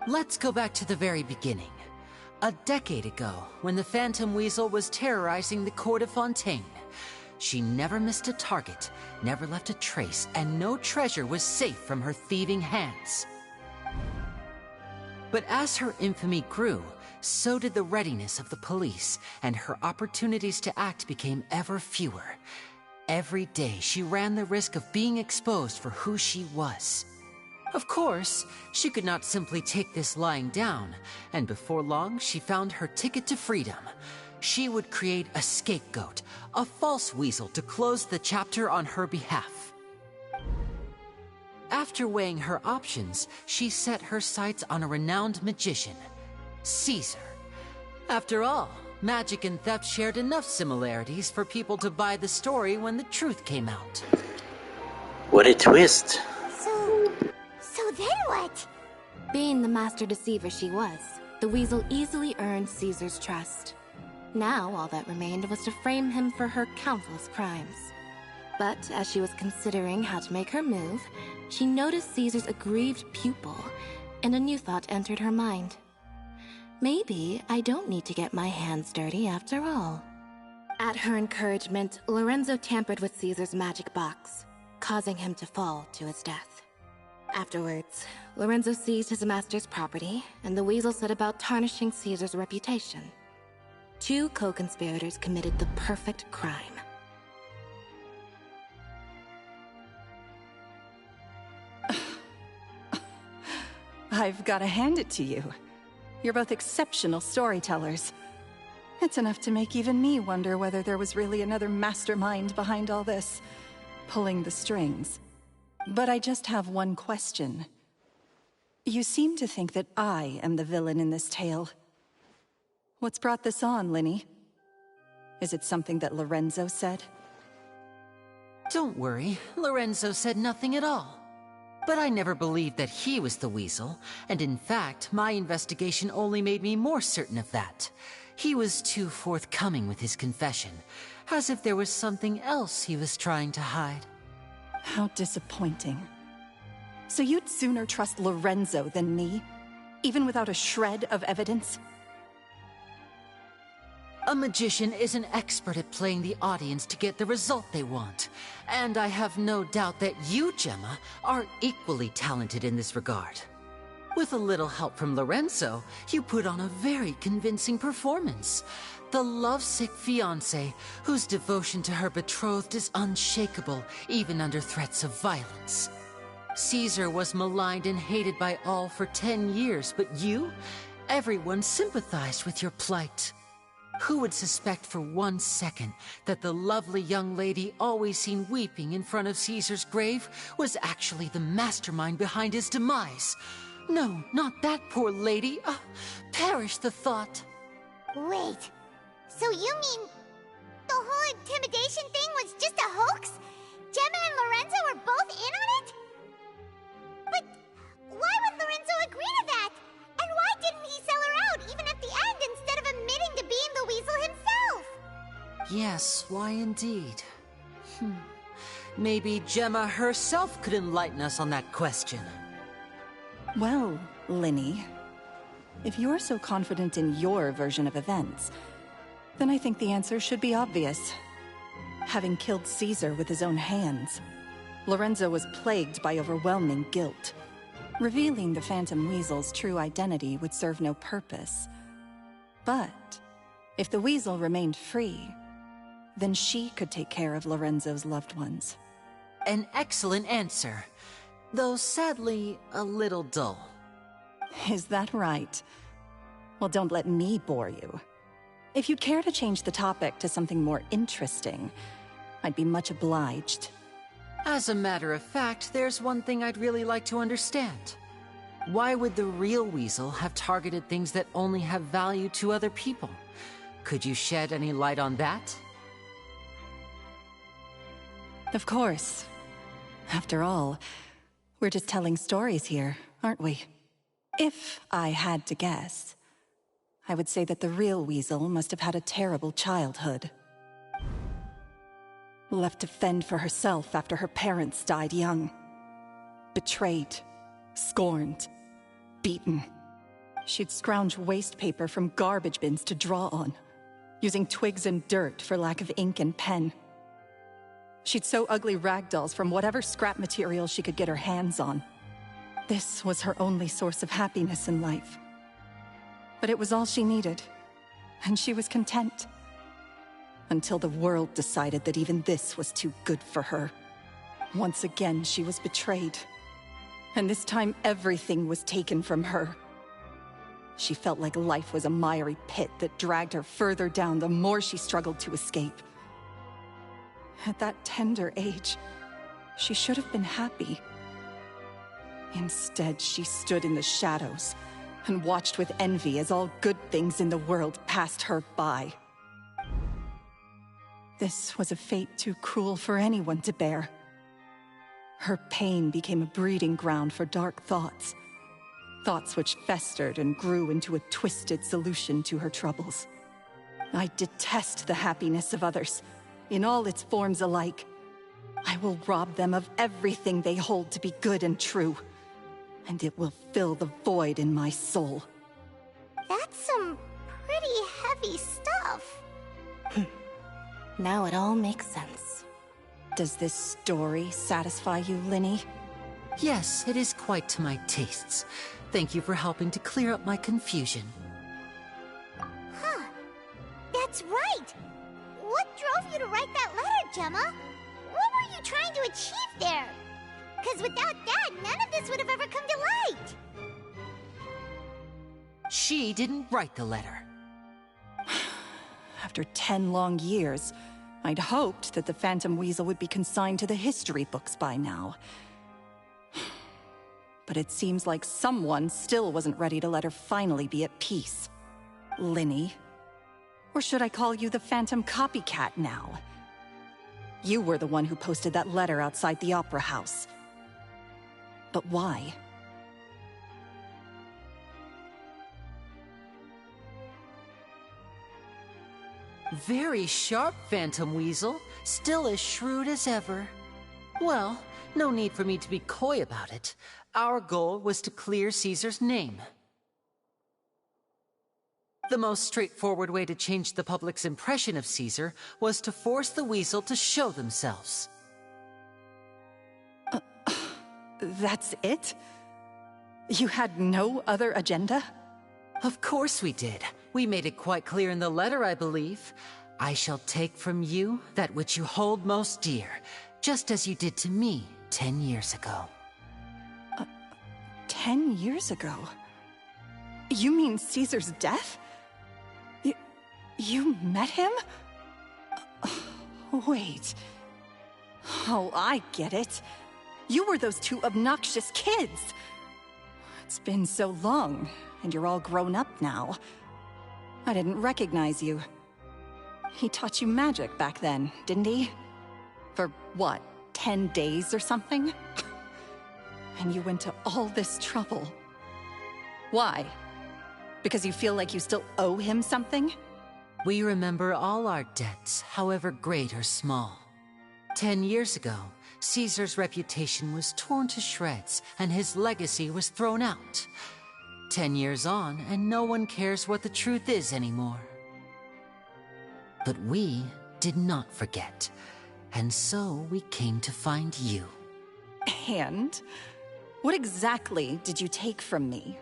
[SPEAKER 8] Let's go back to the very beginning. A decade ago, when the Phantom Weasel was terrorizing the court of Fontaine. She never missed a target, never left a trace, and no treasure was safe from her thieving hands. But as her infamy grew, so did the readiness of the police, and her opportunities to act became ever fewer. Every day, she ran the risk of being exposed for who she was. Of course, she could not simply take this lying down, and before long, she found her ticket to freedom. She would create a scapegoat, a false weasel to close the chapter on her behalf. After weighing her options, she set her sights on a renowned magician, Caesar. After all, magic and theft shared enough similarities for people to buy the story when the truth came out.
[SPEAKER 1] What a twist.
[SPEAKER 4] So then what?
[SPEAKER 17] Being the master deceiver she was, the weasel easily earned Caesar's trust. Now all that remained was to frame him for her countless crimes. But as she was considering how to make her move, she noticed Caesar's aggrieved pupil, and a new thought entered her mind. Maybe I don't need to get my hands dirty after all. At her encouragement, Lorenzo tampered with Caesar's magic box, causing him to fall to his death. Afterwards, Lorenzo seized his master's property, and the weasel set about tarnishing Caesar's reputation. Two co-conspirators committed the perfect crime.
[SPEAKER 12] I've got to hand it to you. You're both exceptional storytellers. It's enough to make even me wonder whether there was really another mastermind behind all this, pulling the strings. But I just have one question. You seem to think that I am the villain in this tale. What's brought this on, Lyney? Is it something that Lorenzo said?
[SPEAKER 8] Don't worry, Lorenzo said nothing at all. But I never believed that he was the weasel, and in fact, my investigation only made me more certain of that. He was too forthcoming with his confession, as if there was something else he was trying to hide.
[SPEAKER 12] How disappointing. So you'd sooner trust Lorenzo than me? Even without a shred of evidence?
[SPEAKER 8] A magician is an expert at playing the audience to get the result they want. And I have no doubt that you, Gemma, are equally talented in this regard. With a little help from Lorenzo, you put on a very convincing performance. The lovesick fiancé, whose devotion to her betrothed is unshakable, even under threats of violence. Caesar was maligned and hated by all for 10 years, but you? Everyone sympathized with your plight. Who would suspect for 1 second that the lovely young lady always seen weeping in front of Caesar's grave was actually the mastermind behind his demise? No, not that poor lady. Perish the thought.
[SPEAKER 4] Wait, so you mean the whole intimidation thing was just a hoax? Gemma and Lorenzo were both in on it? But why would Lorenzo agree to that? And why didn't he sell her out even at the end instead of admitting to being the weasel himself?
[SPEAKER 8] Yes, why indeed? Maybe Gemma herself could enlighten us on that question.
[SPEAKER 12] Well, Lyney, if you're so confident in your version of events, then I think the answer should be obvious. Having killed Caesar with his own hands, Lorenzo was plagued by overwhelming guilt. Revealing the Phantom Weasel's true identity would serve no purpose. But if the Weasel remained free, then she could take care of Lorenzo's loved ones.
[SPEAKER 8] An excellent answer, though sadly a little dull.
[SPEAKER 12] Is that right? Well, don't let me bore you. If you'd care to change the topic to something more interesting, I'd be much obliged.
[SPEAKER 8] As a matter of fact, there's one thing I'd really like to understand. Why would the real Weasel have targeted things that only have value to other people? Could you shed any light on that?
[SPEAKER 12] Of course. After all, we're just telling stories here, aren't we? If I had to guess, I would say that the real Weasel must have had a terrible childhood. Left to fend for herself after her parents died young. Betrayed, scorned, beaten. She'd scrounge waste paper from garbage bins to draw on, using twigs and dirt for lack of ink and pen. She'd sew ugly rag dolls from whatever scrap material she could get her hands on. This was her only source of happiness in life. But it was all she needed, and she was content. Until the world decided that even this was too good for her. Once again, she was betrayed. And this time, everything was taken from her. She felt like life was a miry pit that dragged her further down the more she struggled to escape. At that tender age, she should have been happy. Instead, she stood in the shadows and watched with envy as all good things in the world passed her by. This was a fate too cruel for anyone to bear. Her pain became a breeding ground for dark thoughts. Thoughts which festered and grew into a twisted solution to her troubles. I detest the happiness of others, in all its forms alike. I will rob them of everything they hold to be good and true, and it will fill the void in my soul.
[SPEAKER 4] That's some pretty heavy stuff.
[SPEAKER 17] Now it all makes sense.
[SPEAKER 12] Does this story satisfy you, Lyney?
[SPEAKER 8] Yes, it is quite to my tastes. Thank you for helping to clear up my confusion.
[SPEAKER 4] Huh. That's right. What drove you to write that letter, Gemma? What were you trying to achieve there? Because without that, none of this would have ever come to light.
[SPEAKER 8] She didn't write the letter.
[SPEAKER 12] After 10 long years, I'd hoped that the Phantom Weasel would be consigned to the history books by now. But it seems like someone still wasn't ready to let her finally be at peace. Lyney. Or should I call you the Phantom Copycat now? You were the one who posted that letter outside the Opera House. But why?
[SPEAKER 8] Very sharp, Phantom Weasel. Still as shrewd as ever. Well, no need for me to be coy about it. Our goal was to clear Caesar's name. The most straightforward way to change the public's impression of Caesar was to force the Weasel to show themselves.
[SPEAKER 12] That's it? You had no other agenda?
[SPEAKER 8] Of course we did. We made it quite clear in the letter, I believe. I shall take from you that which you hold most dear, just as you did to me 10 years ago.
[SPEAKER 12] 10 years ago? You mean Caesar's death? You met him? Wait. Oh, I get it. You were those two obnoxious kids. It's been so long, and you're all grown up now. I didn't recognize you. He taught you magic back then, didn't he? For what, 10 days or something? And you went to all this trouble. Why? Because you feel like you still owe him something?
[SPEAKER 8] We remember all our debts, however great or small. 10 years ago, Caesar's reputation was torn to shreds, and his legacy was thrown out. 10 years on, and no one cares what the truth is anymore. But we did not forget, and so we came to find you.
[SPEAKER 12] And? What exactly did you take from me?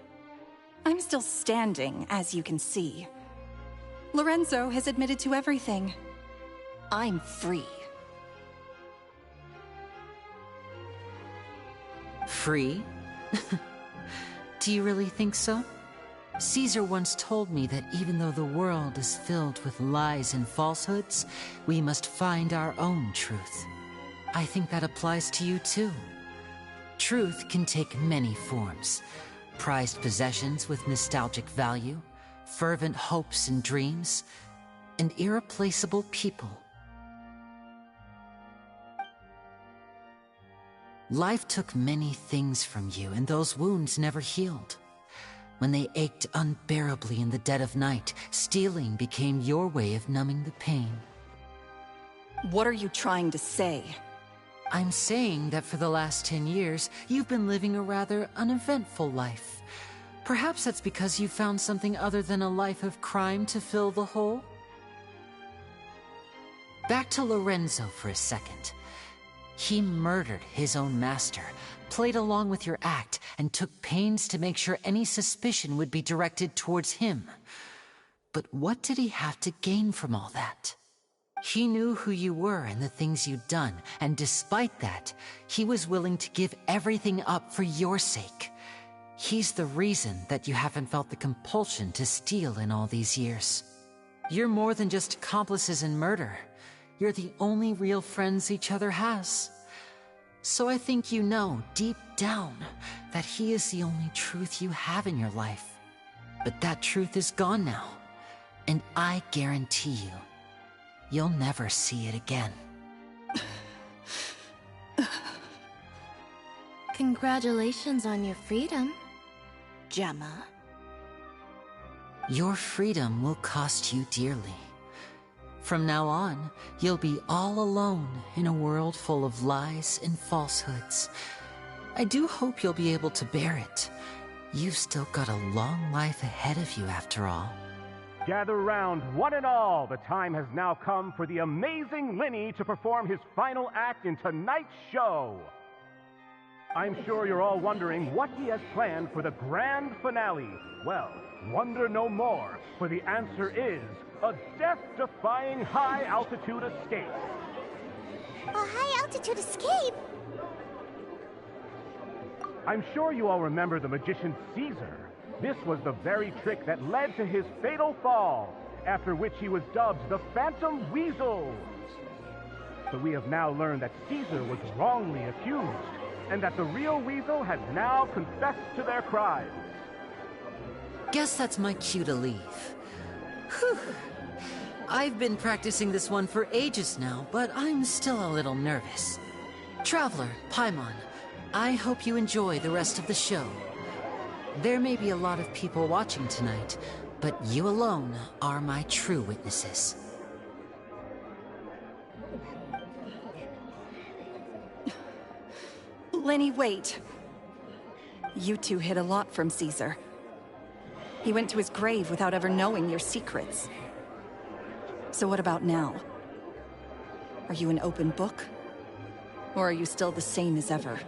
[SPEAKER 12] I'm still standing, as you can see. Lorenzo has admitted to everything. I'm free.
[SPEAKER 8] Free? Do you really think so? Caesar once told me that even though the world is filled with lies and falsehoods, we must find our own truth. I think that applies to you too. Truth can take many forms. Prized possessions with nostalgic value, fervent hopes and dreams, and irreplaceable people. Life took many things from you, and those wounds never healed. When they ached unbearably in the dead of night, stealing became your way of numbing the pain.
[SPEAKER 12] What are you trying to say?
[SPEAKER 8] I'm saying that for the last 10 years, you've been living a rather uneventful life. Perhaps that's because you found something other than a life of crime to fill the hole? Back to Lorenzo for a second. He murdered his own master, played along with your act, and took pains to make sure any suspicion would be directed towards him. But what did he have to gain from all that? He knew who you were and the things you'd done, and despite that, he was willing to give everything up for your sake. He's the reason that you haven't felt the compulsion to steal in all these years. You're more than just accomplices in murder. You're the only real friends each other has. So I think you know, deep down, that he is the only truth you have in your life. But that truth is gone now, and I guarantee you, you'll never see it again.
[SPEAKER 17] Congratulations on your freedom, Gemma.
[SPEAKER 8] Your freedom will cost you dearly. From now on, you'll be all alone in a world full of lies and falsehoods. I do hope you'll be able to bear it. You've still got a long life ahead of you after all.
[SPEAKER 19] Gather round, one and all. The time has now come for the amazing Lyney to perform his final act in tonight's show. I'm sure you're all wondering what he has planned for the grand finale. Well, wonder no more, for the answer is a death-defying high-altitude escape.
[SPEAKER 4] A high-altitude escape?
[SPEAKER 19] I'm sure you all remember the magician Caesar. This was the very trick that led to his fatal fall, after which he was dubbed the Phantom Weasel. So we have now learned that Caesar was wrongly accused, and that the real Weasel had now confessed to their crimes.
[SPEAKER 8] Guess that's my cue to leave. Whew. I've been practicing this one for ages now, but I'm still a little nervous. Traveler, Paimon, I hope you enjoy the rest of the show. There may be a lot of people watching tonight, but you alone are my true witnesses.
[SPEAKER 12] Lyney, wait. You two hid a lot from Caesar. He went to his grave without ever knowing your secrets. So what about now? Are you an open book? Or are you still the same as ever?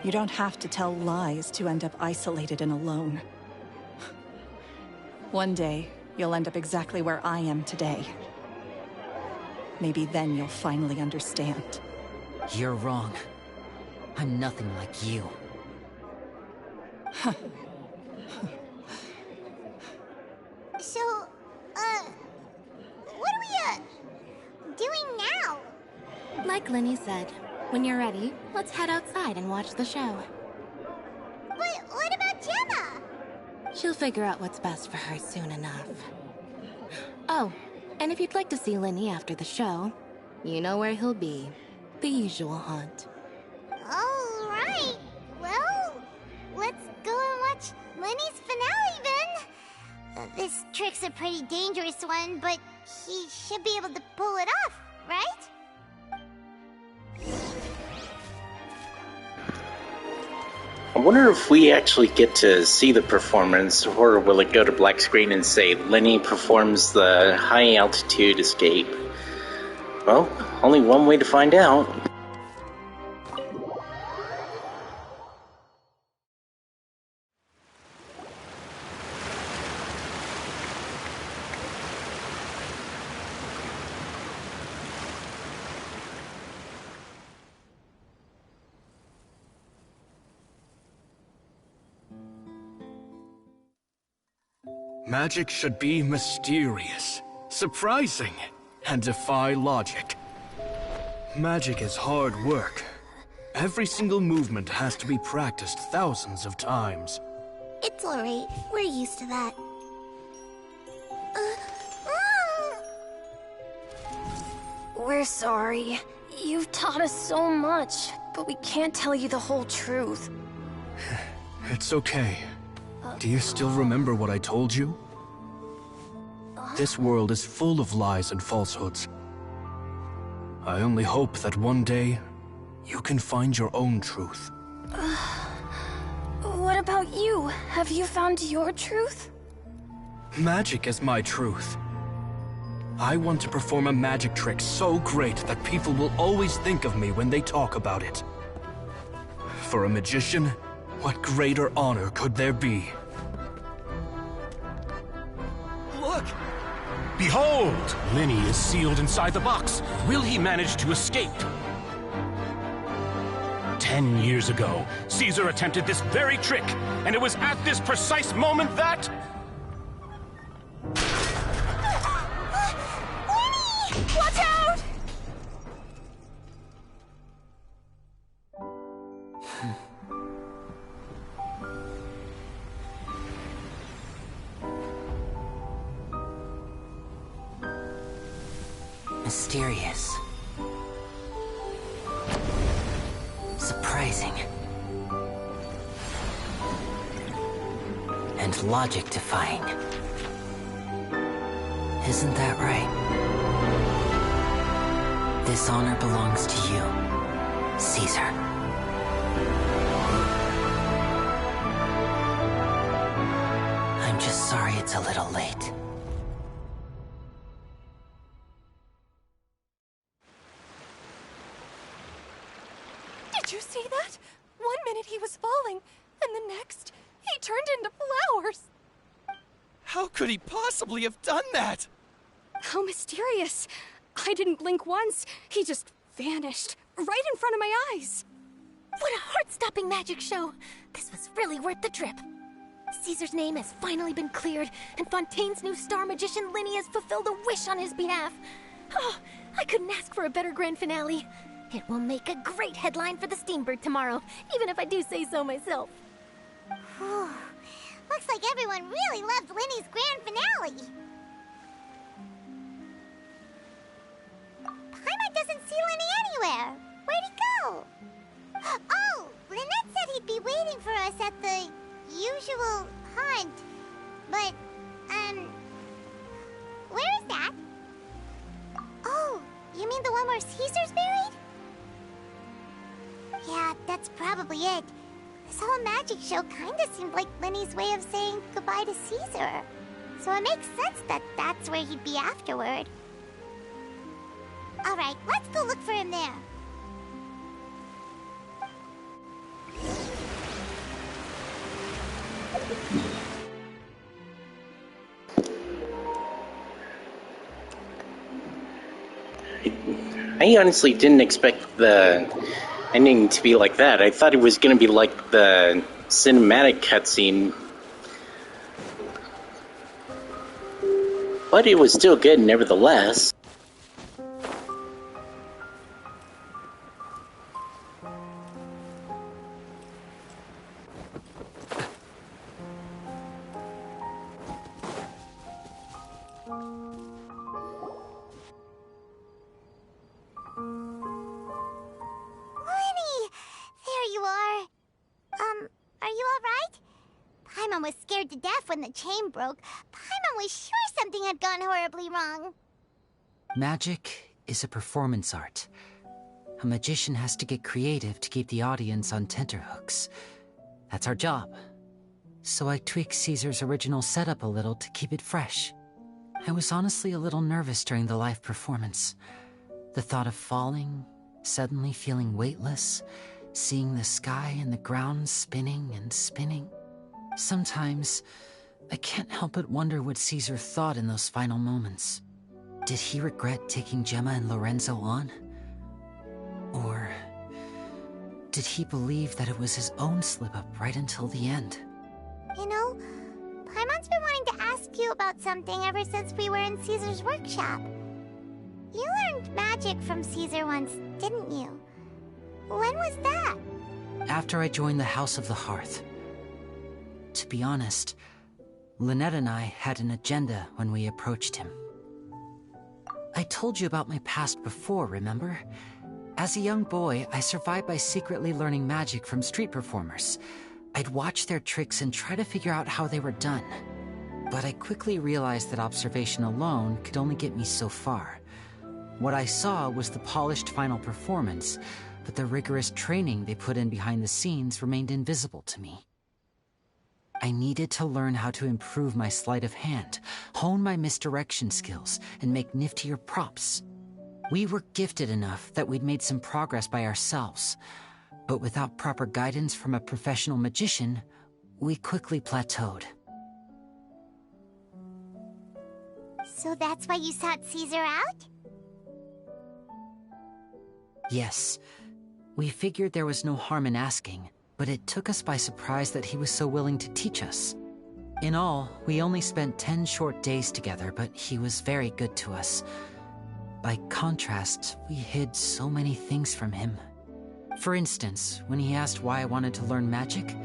[SPEAKER 12] You don't have to tell lies to end up isolated and alone. One day, you'll end up exactly where I am today. Maybe then you'll finally understand.
[SPEAKER 8] You're wrong. I'm nothing like you.
[SPEAKER 4] So, what are we, doing now?
[SPEAKER 17] Like Lyney said, when you're ready, let's head outside and watch the show.
[SPEAKER 4] But what about Gemma?
[SPEAKER 17] She'll figure out what's best for her soon enough. Oh, and if you'd like to see Lyney after the show, you know where he'll be. The usual haunt.
[SPEAKER 4] All right. Well, let's go and watch Lyney's finale then. This trick's a pretty dangerous one, but he should be able to pull it off, right?
[SPEAKER 1] I wonder if we actually get to see the performance, or will it go to black screen and say, Lyney performs the high-altitude escape? Well, only one way to find out.
[SPEAKER 14] Magic should be mysterious, surprising, and defy logic. Magic is hard work. Every single movement has to be practiced thousands of times.
[SPEAKER 4] It's alright. We're used to that.
[SPEAKER 7] We're sorry. You've taught us so much, but we can't tell you the whole truth.
[SPEAKER 14] It's okay. Do you still remember what I told you? This world is full of lies and falsehoods. I only hope that one day, you can find your own truth.
[SPEAKER 7] What about you? Have you found your truth?
[SPEAKER 14] Magic is my truth. I want to perform a magic trick so great that people will always think of me when they talk about it. For a magician, what greater honor could there be?
[SPEAKER 19] Look! Behold! Lyney is sealed inside the box. Will he manage to escape? 10 years ago, Caesar attempted this very trick, and it was at this precise moment that...
[SPEAKER 7] Watch out!
[SPEAKER 8] Mysterious. Surprising. And logic-defying. Isn't that right? This honor belongs to you, Caesar. I'm just sorry it's a little late.
[SPEAKER 18] Did you see that? 1 minute he was falling, and the next, he turned into flowers.
[SPEAKER 15] How could he possibly have done that?
[SPEAKER 7] How mysterious. I didn't blink once. He just vanished, right in front of my eyes.
[SPEAKER 5] What a heart-stopping magic show! This was really worth the trip. Caesar's name has finally been cleared, and Fontaine's new star magician Lyney has fulfilled a wish on his behalf. Oh, I couldn't ask for a better grand finale. It will make a great headline for the Steambird tomorrow, even if I do say so myself.
[SPEAKER 4] Whew. Looks like everyone really loved Lyney's grand finale. Paimon doesn't see Lyney anywhere. Where'd he go? Oh, Lynette said he'd be waiting for us at the usual hunt. But, where is that? Oh, you mean the one where Caesar's buried? Yeah, that's probably it. This whole magic show kinda seemed like Lyney's way of saying goodbye to Caesar. So it makes sense that that's where he'd be afterward. Alright, let's go look for him there.
[SPEAKER 1] I honestly didn't expect the ending to be like that. I thought it was going to be like the cinematic cutscene. But it was still good nevertheless.
[SPEAKER 4] To death when the chain broke. Paimon was sure something had gone horribly wrong.
[SPEAKER 8] Magic is a performance art. A magician has to get creative to keep the audience on tenterhooks. That's our job. So I tweaked Caesar's original setup a little to keep it fresh. I was honestly a little nervous during the live performance. The thought of falling, suddenly feeling weightless, seeing the sky and the ground spinning and spinning. Sometimes, I can't help but wonder what Caesar thought in those final moments. Did he regret taking Gemma and Lorenzo on? Or did he believe that it was his own slip-up right until the end?
[SPEAKER 4] You know, Paimon's been wanting to ask you about something ever since we were in Caesar's workshop. You learned magic from Caesar once, didn't you? When was that?
[SPEAKER 8] After I joined the House of the Hearth. To be honest, Lynette and I had an agenda when we approached him. I told you about my past before, remember? As a young boy, I survived by secretly learning magic from street performers. I'd watch their tricks and try to figure out how they were done. But I quickly realized that observation alone could only get me so far. What I saw was the polished final performance, but the rigorous training they put in behind the scenes remained invisible to me. I needed to learn how to improve my sleight of hand, hone my misdirection skills, and make niftier props. We were gifted enough that we'd made some progress by ourselves, but without proper guidance from a professional magician, we quickly plateaued.
[SPEAKER 4] So that's why you sought Caesar out?
[SPEAKER 8] Yes. We figured there was no harm in asking, but it took us by surprise that he was so willing to teach us. In all, we only spent 10 short days together, but he was very good to us. By contrast, we hid so many things from him. For instance, when he asked why I wanted to learn magic,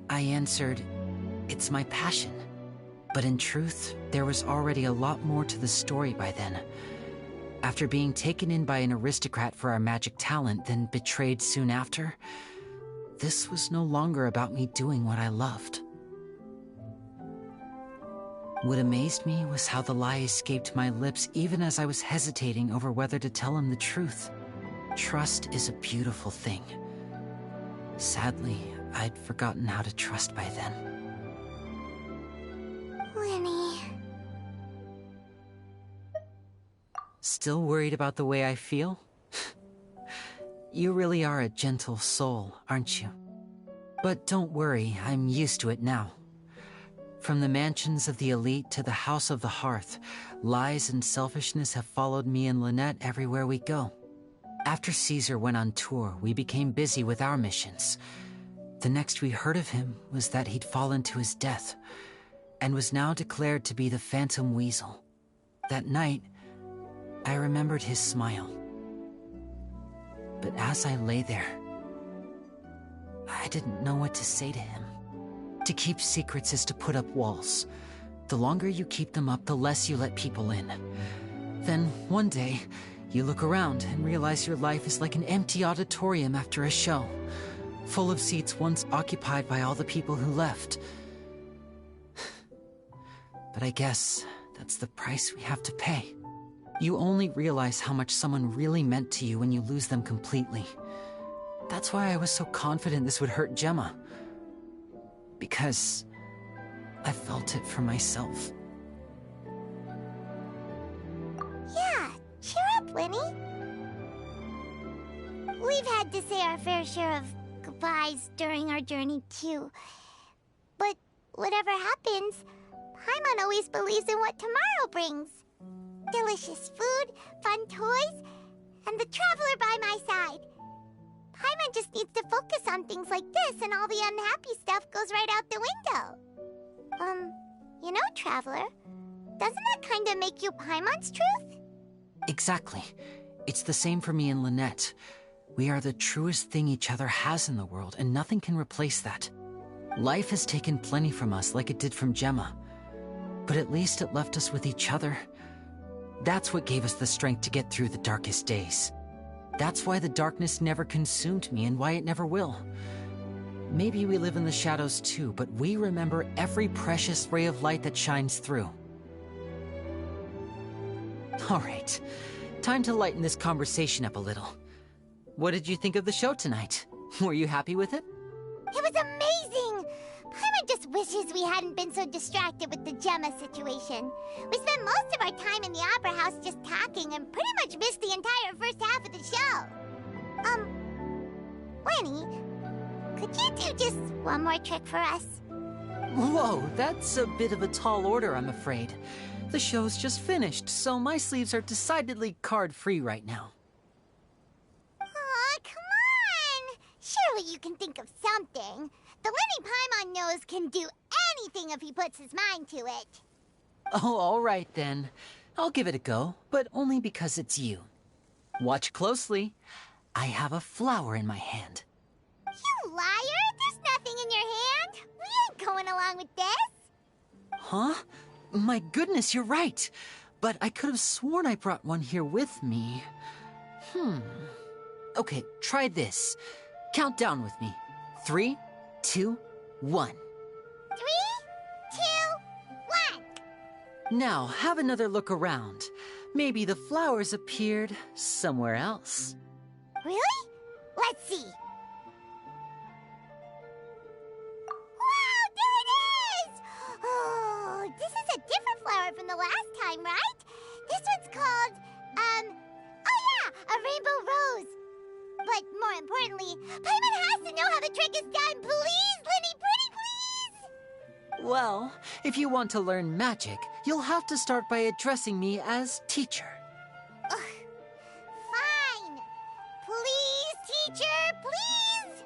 [SPEAKER 8] I answered, "It's my passion." But in truth, there was already a lot more to the story by then. After being taken in by an aristocrat for our magic talent, then betrayed soon after, this was no longer about me doing what I loved. What amazed me was how the lie escaped my lips even as I was hesitating over whether to tell him the truth. Trust is a beautiful thing. Sadly, I'd forgotten how to trust by then.
[SPEAKER 4] Lyney.
[SPEAKER 8] Still worried about the way I feel? You really are a gentle soul, aren't you? But don't worry, I'm used to it now. From the mansions of the elite to the House of the Hearth, lies and selfishness have followed me and Lynette everywhere we go. After Caesar went on tour, we became busy with our missions. The next we heard of him was that he'd fallen to his death, and was now declared to be the Phantom Weasel. That night, I remembered his smile. But as I lay there, I didn't know what to say to him. To keep secrets is to put up walls. The longer you keep them up, the less you let people in. Then, one day, you look around and realize your life is like an empty auditorium after a show, full of seats once occupied by all the people who left. But I guess that's the price we have to pay. You only realize how much someone really meant to you when you lose them completely. That's why I was so confident this would hurt Gemma. Because I felt it for myself.
[SPEAKER 4] Yeah, cheer up, Lyney. We've had to say our fair share of goodbyes during our journey, too. But whatever happens, Paimon always believes in what tomorrow brings. Delicious food, fun toys, and the Traveler by my side. Paimon just needs to focus on things like this, and all the unhappy stuff goes right out the window. You know, Traveler, doesn't that kind of make you Paimon's truth?
[SPEAKER 8] Exactly. It's the same for me and Lynette. We are the truest thing each other has in the world, and nothing can replace that. Life has taken plenty from us, like it did from Gemma. But at least it left us with each other. That's what gave us the strength to get through the darkest days. That's why the darkness never consumed me and why it never will. Maybe we live in the shadows too, but we remember every precious ray of light that shines through. All right, time to lighten this conversation up a little. What did you think of the show tonight? Were you happy with it?
[SPEAKER 4] It was amazing! Paimon just wishes we hadn't been so distracted with the Gemma situation. We spent most of our time in the Opera House just talking and pretty much missed the entire first half of the show. Lyney, could you do just one more trick for us?
[SPEAKER 8] Whoa, that's a bit of a tall order, I'm afraid. The show's just finished, so my sleeves are decidedly card-free right now.
[SPEAKER 4] Aw, come on! Surely you can think of something. The Lyney Paimon knows can do anything if he puts his mind to it.
[SPEAKER 8] Oh, all right then. I'll give it a go, but only because it's you. Watch closely. I have a flower in my hand.
[SPEAKER 4] You liar! There's nothing in your hand! We ain't going along with this!
[SPEAKER 8] Huh? My goodness, you're right. But I could have sworn I brought one here with me. Okay, try this. Count down with me. 3, 2, 1.
[SPEAKER 4] 3, 2, 1.
[SPEAKER 8] Now, have another look around. Maybe the flowers appeared somewhere else.
[SPEAKER 4] Really? Let's see. Wow, there it is! Oh, this is a different flower from the last time, right? This one's called, oh yeah, a rainbow rose. But more importantly, Paimon has to know how the trick is done. Please, Lyney, pretty please!
[SPEAKER 8] Well, if you want to learn magic, you'll have to start by addressing me as teacher.
[SPEAKER 4] Ugh. Fine. Please, teacher, please!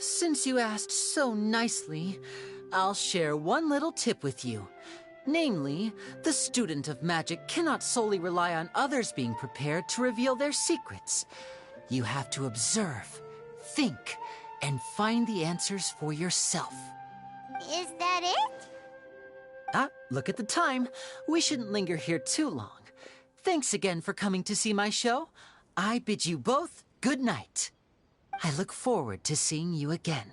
[SPEAKER 8] Since you asked so nicely, I'll share one little tip with you. Namely, the student of magic cannot solely rely on others being prepared to reveal their secrets. You have to observe, think, and find the answers for yourself.
[SPEAKER 4] Is that it?
[SPEAKER 8] Look at the time. We shouldn't linger here too long. Thanks again for coming to see my show. I bid you both good night. I look forward to seeing you again.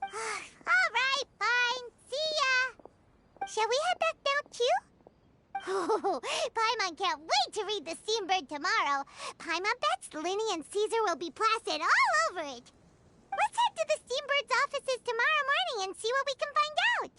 [SPEAKER 4] All right, fine. See ya. Shall we head back down too? Oh, Paimon can't wait to read The Steambird tomorrow. Paimon bets Lyney and Caesar will be placid all over it. Let's head to the Steambird's offices tomorrow morning and see what we can find out.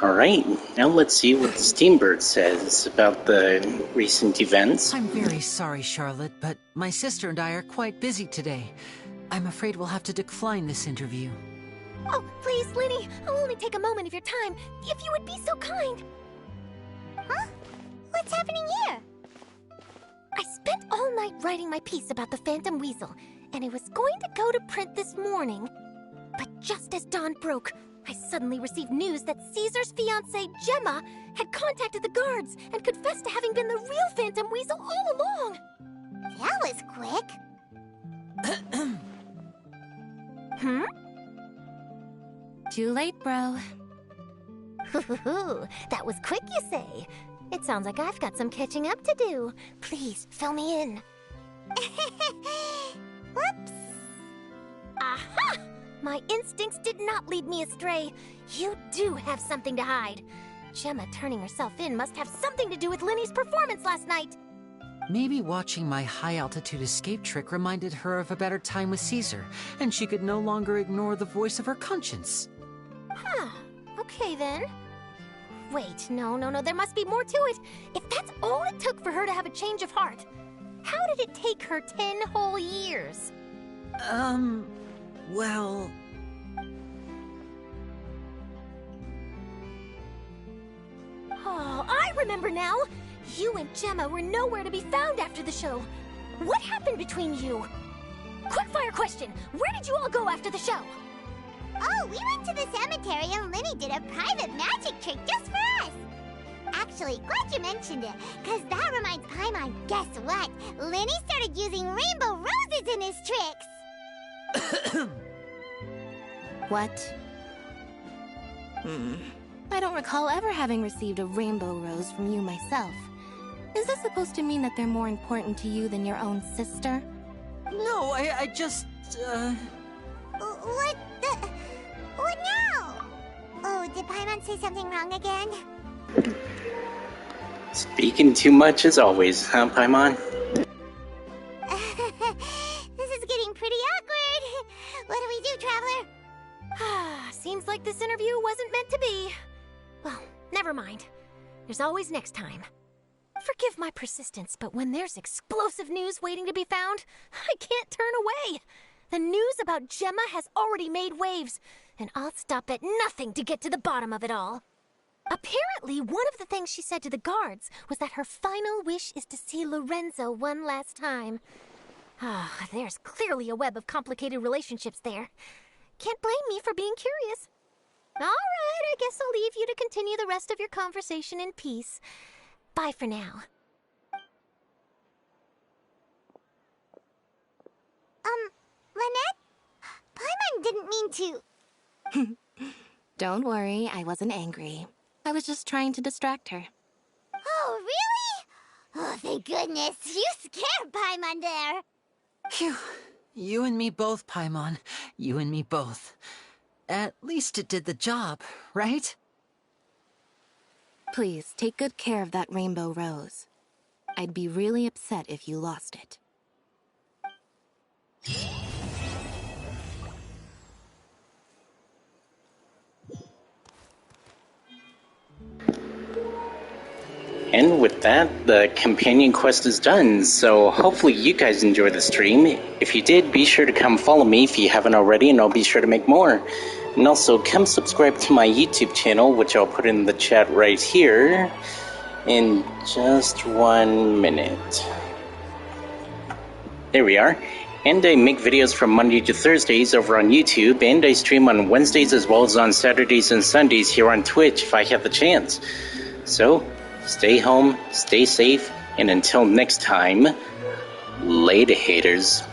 [SPEAKER 1] All right, now let's see what the Steambird says about the recent events.
[SPEAKER 8] I'm very sorry, Charlotte, but my sister and I are quite busy today. I'm afraid we'll have to decline this interview.
[SPEAKER 5] Oh, please, Lyney, I'll only take a moment of your time, if you would be so kind.
[SPEAKER 4] Huh? What's happening here?
[SPEAKER 5] I spent all night writing my piece about the Phantom Weasel, and it was going to go to print this morning. But just as dawn broke, I suddenly received news that Caesar's fiancée, Gemma, had contacted the guards and confessed to having been the real Phantom Weasel all along.
[SPEAKER 4] That was quick.
[SPEAKER 17] Too late, bro.
[SPEAKER 5] That was quick, you say? It sounds like I've got some catching up to do. Please, fill me in.
[SPEAKER 4] Whoops.
[SPEAKER 5] Aha! My instincts did not lead me astray. You do have something to hide. Gemma turning herself in must have something to do with Lyney's performance last night.
[SPEAKER 8] Maybe watching my high-altitude escape trick reminded her of a better time with Caesar, and she could no longer ignore the voice of her conscience.
[SPEAKER 5] Okay then. Wait, no, there must be more to it. If that's all it took for her to have a change of heart, how did it take her 10 whole years?
[SPEAKER 8] Well...
[SPEAKER 5] Oh, I remember now! You and Gemma were nowhere to be found after the show. What happened between you? Quickfire question! Where did you all go after the show?
[SPEAKER 4] Oh, we went to the cemetery and Lyney did a private magic trick just for us. Actually, glad you mentioned it, because that reminds Paimon, guess what? Lyney started using rainbow roses in his tricks.
[SPEAKER 17] What? I don't recall ever having received a rainbow rose from you myself. Is this supposed to mean that they're more important to you than your own sister?
[SPEAKER 8] No, I just,
[SPEAKER 4] What the... What now? Oh, did Paimon say something wrong again?
[SPEAKER 1] Speaking too much as always, huh, Paimon?
[SPEAKER 4] This is getting pretty awkward. What do we do, Traveler?
[SPEAKER 5] Seems like this interview wasn't meant to be. Well, never mind. There's always next time. Forgive my persistence, but when there's explosive news waiting to be found, I can't turn away. The news about Gemma has already made waves, and I'll stop at nothing to get to the bottom of it all. Apparently, one of the things she said to the guards was that her final wish is to see Lorenzo one last time. Ah, there's clearly a web of complicated relationships there. Can't blame me for being curious. All right, I guess I'll leave you to continue the rest of your conversation in peace. Bye for now.
[SPEAKER 4] Lynette? Paimon didn't mean to...
[SPEAKER 17] Don't worry, I wasn't angry. I was just trying to distract her.
[SPEAKER 4] Oh, really? Oh, thank goodness. You scared Paimon there.
[SPEAKER 8] Phew. You and me both, Paimon. You and me both. At least it did the job, right?
[SPEAKER 17] Please, take good care of that rainbow rose. I'd be really upset if you lost it.
[SPEAKER 1] And with that, the companion quest is done, so hopefully you guys enjoyed the stream. If you did, be sure to come follow me if you haven't already, and I'll be sure to make more. And also, come subscribe to my YouTube channel, which I'll put in the chat right here, in just 1 minute. There we are. And I make videos from Monday to Thursdays over on YouTube, and I stream on Wednesdays as well as on Saturdays and Sundays here on Twitch if I have the chance. So, stay home, stay safe, and until next time, later haters.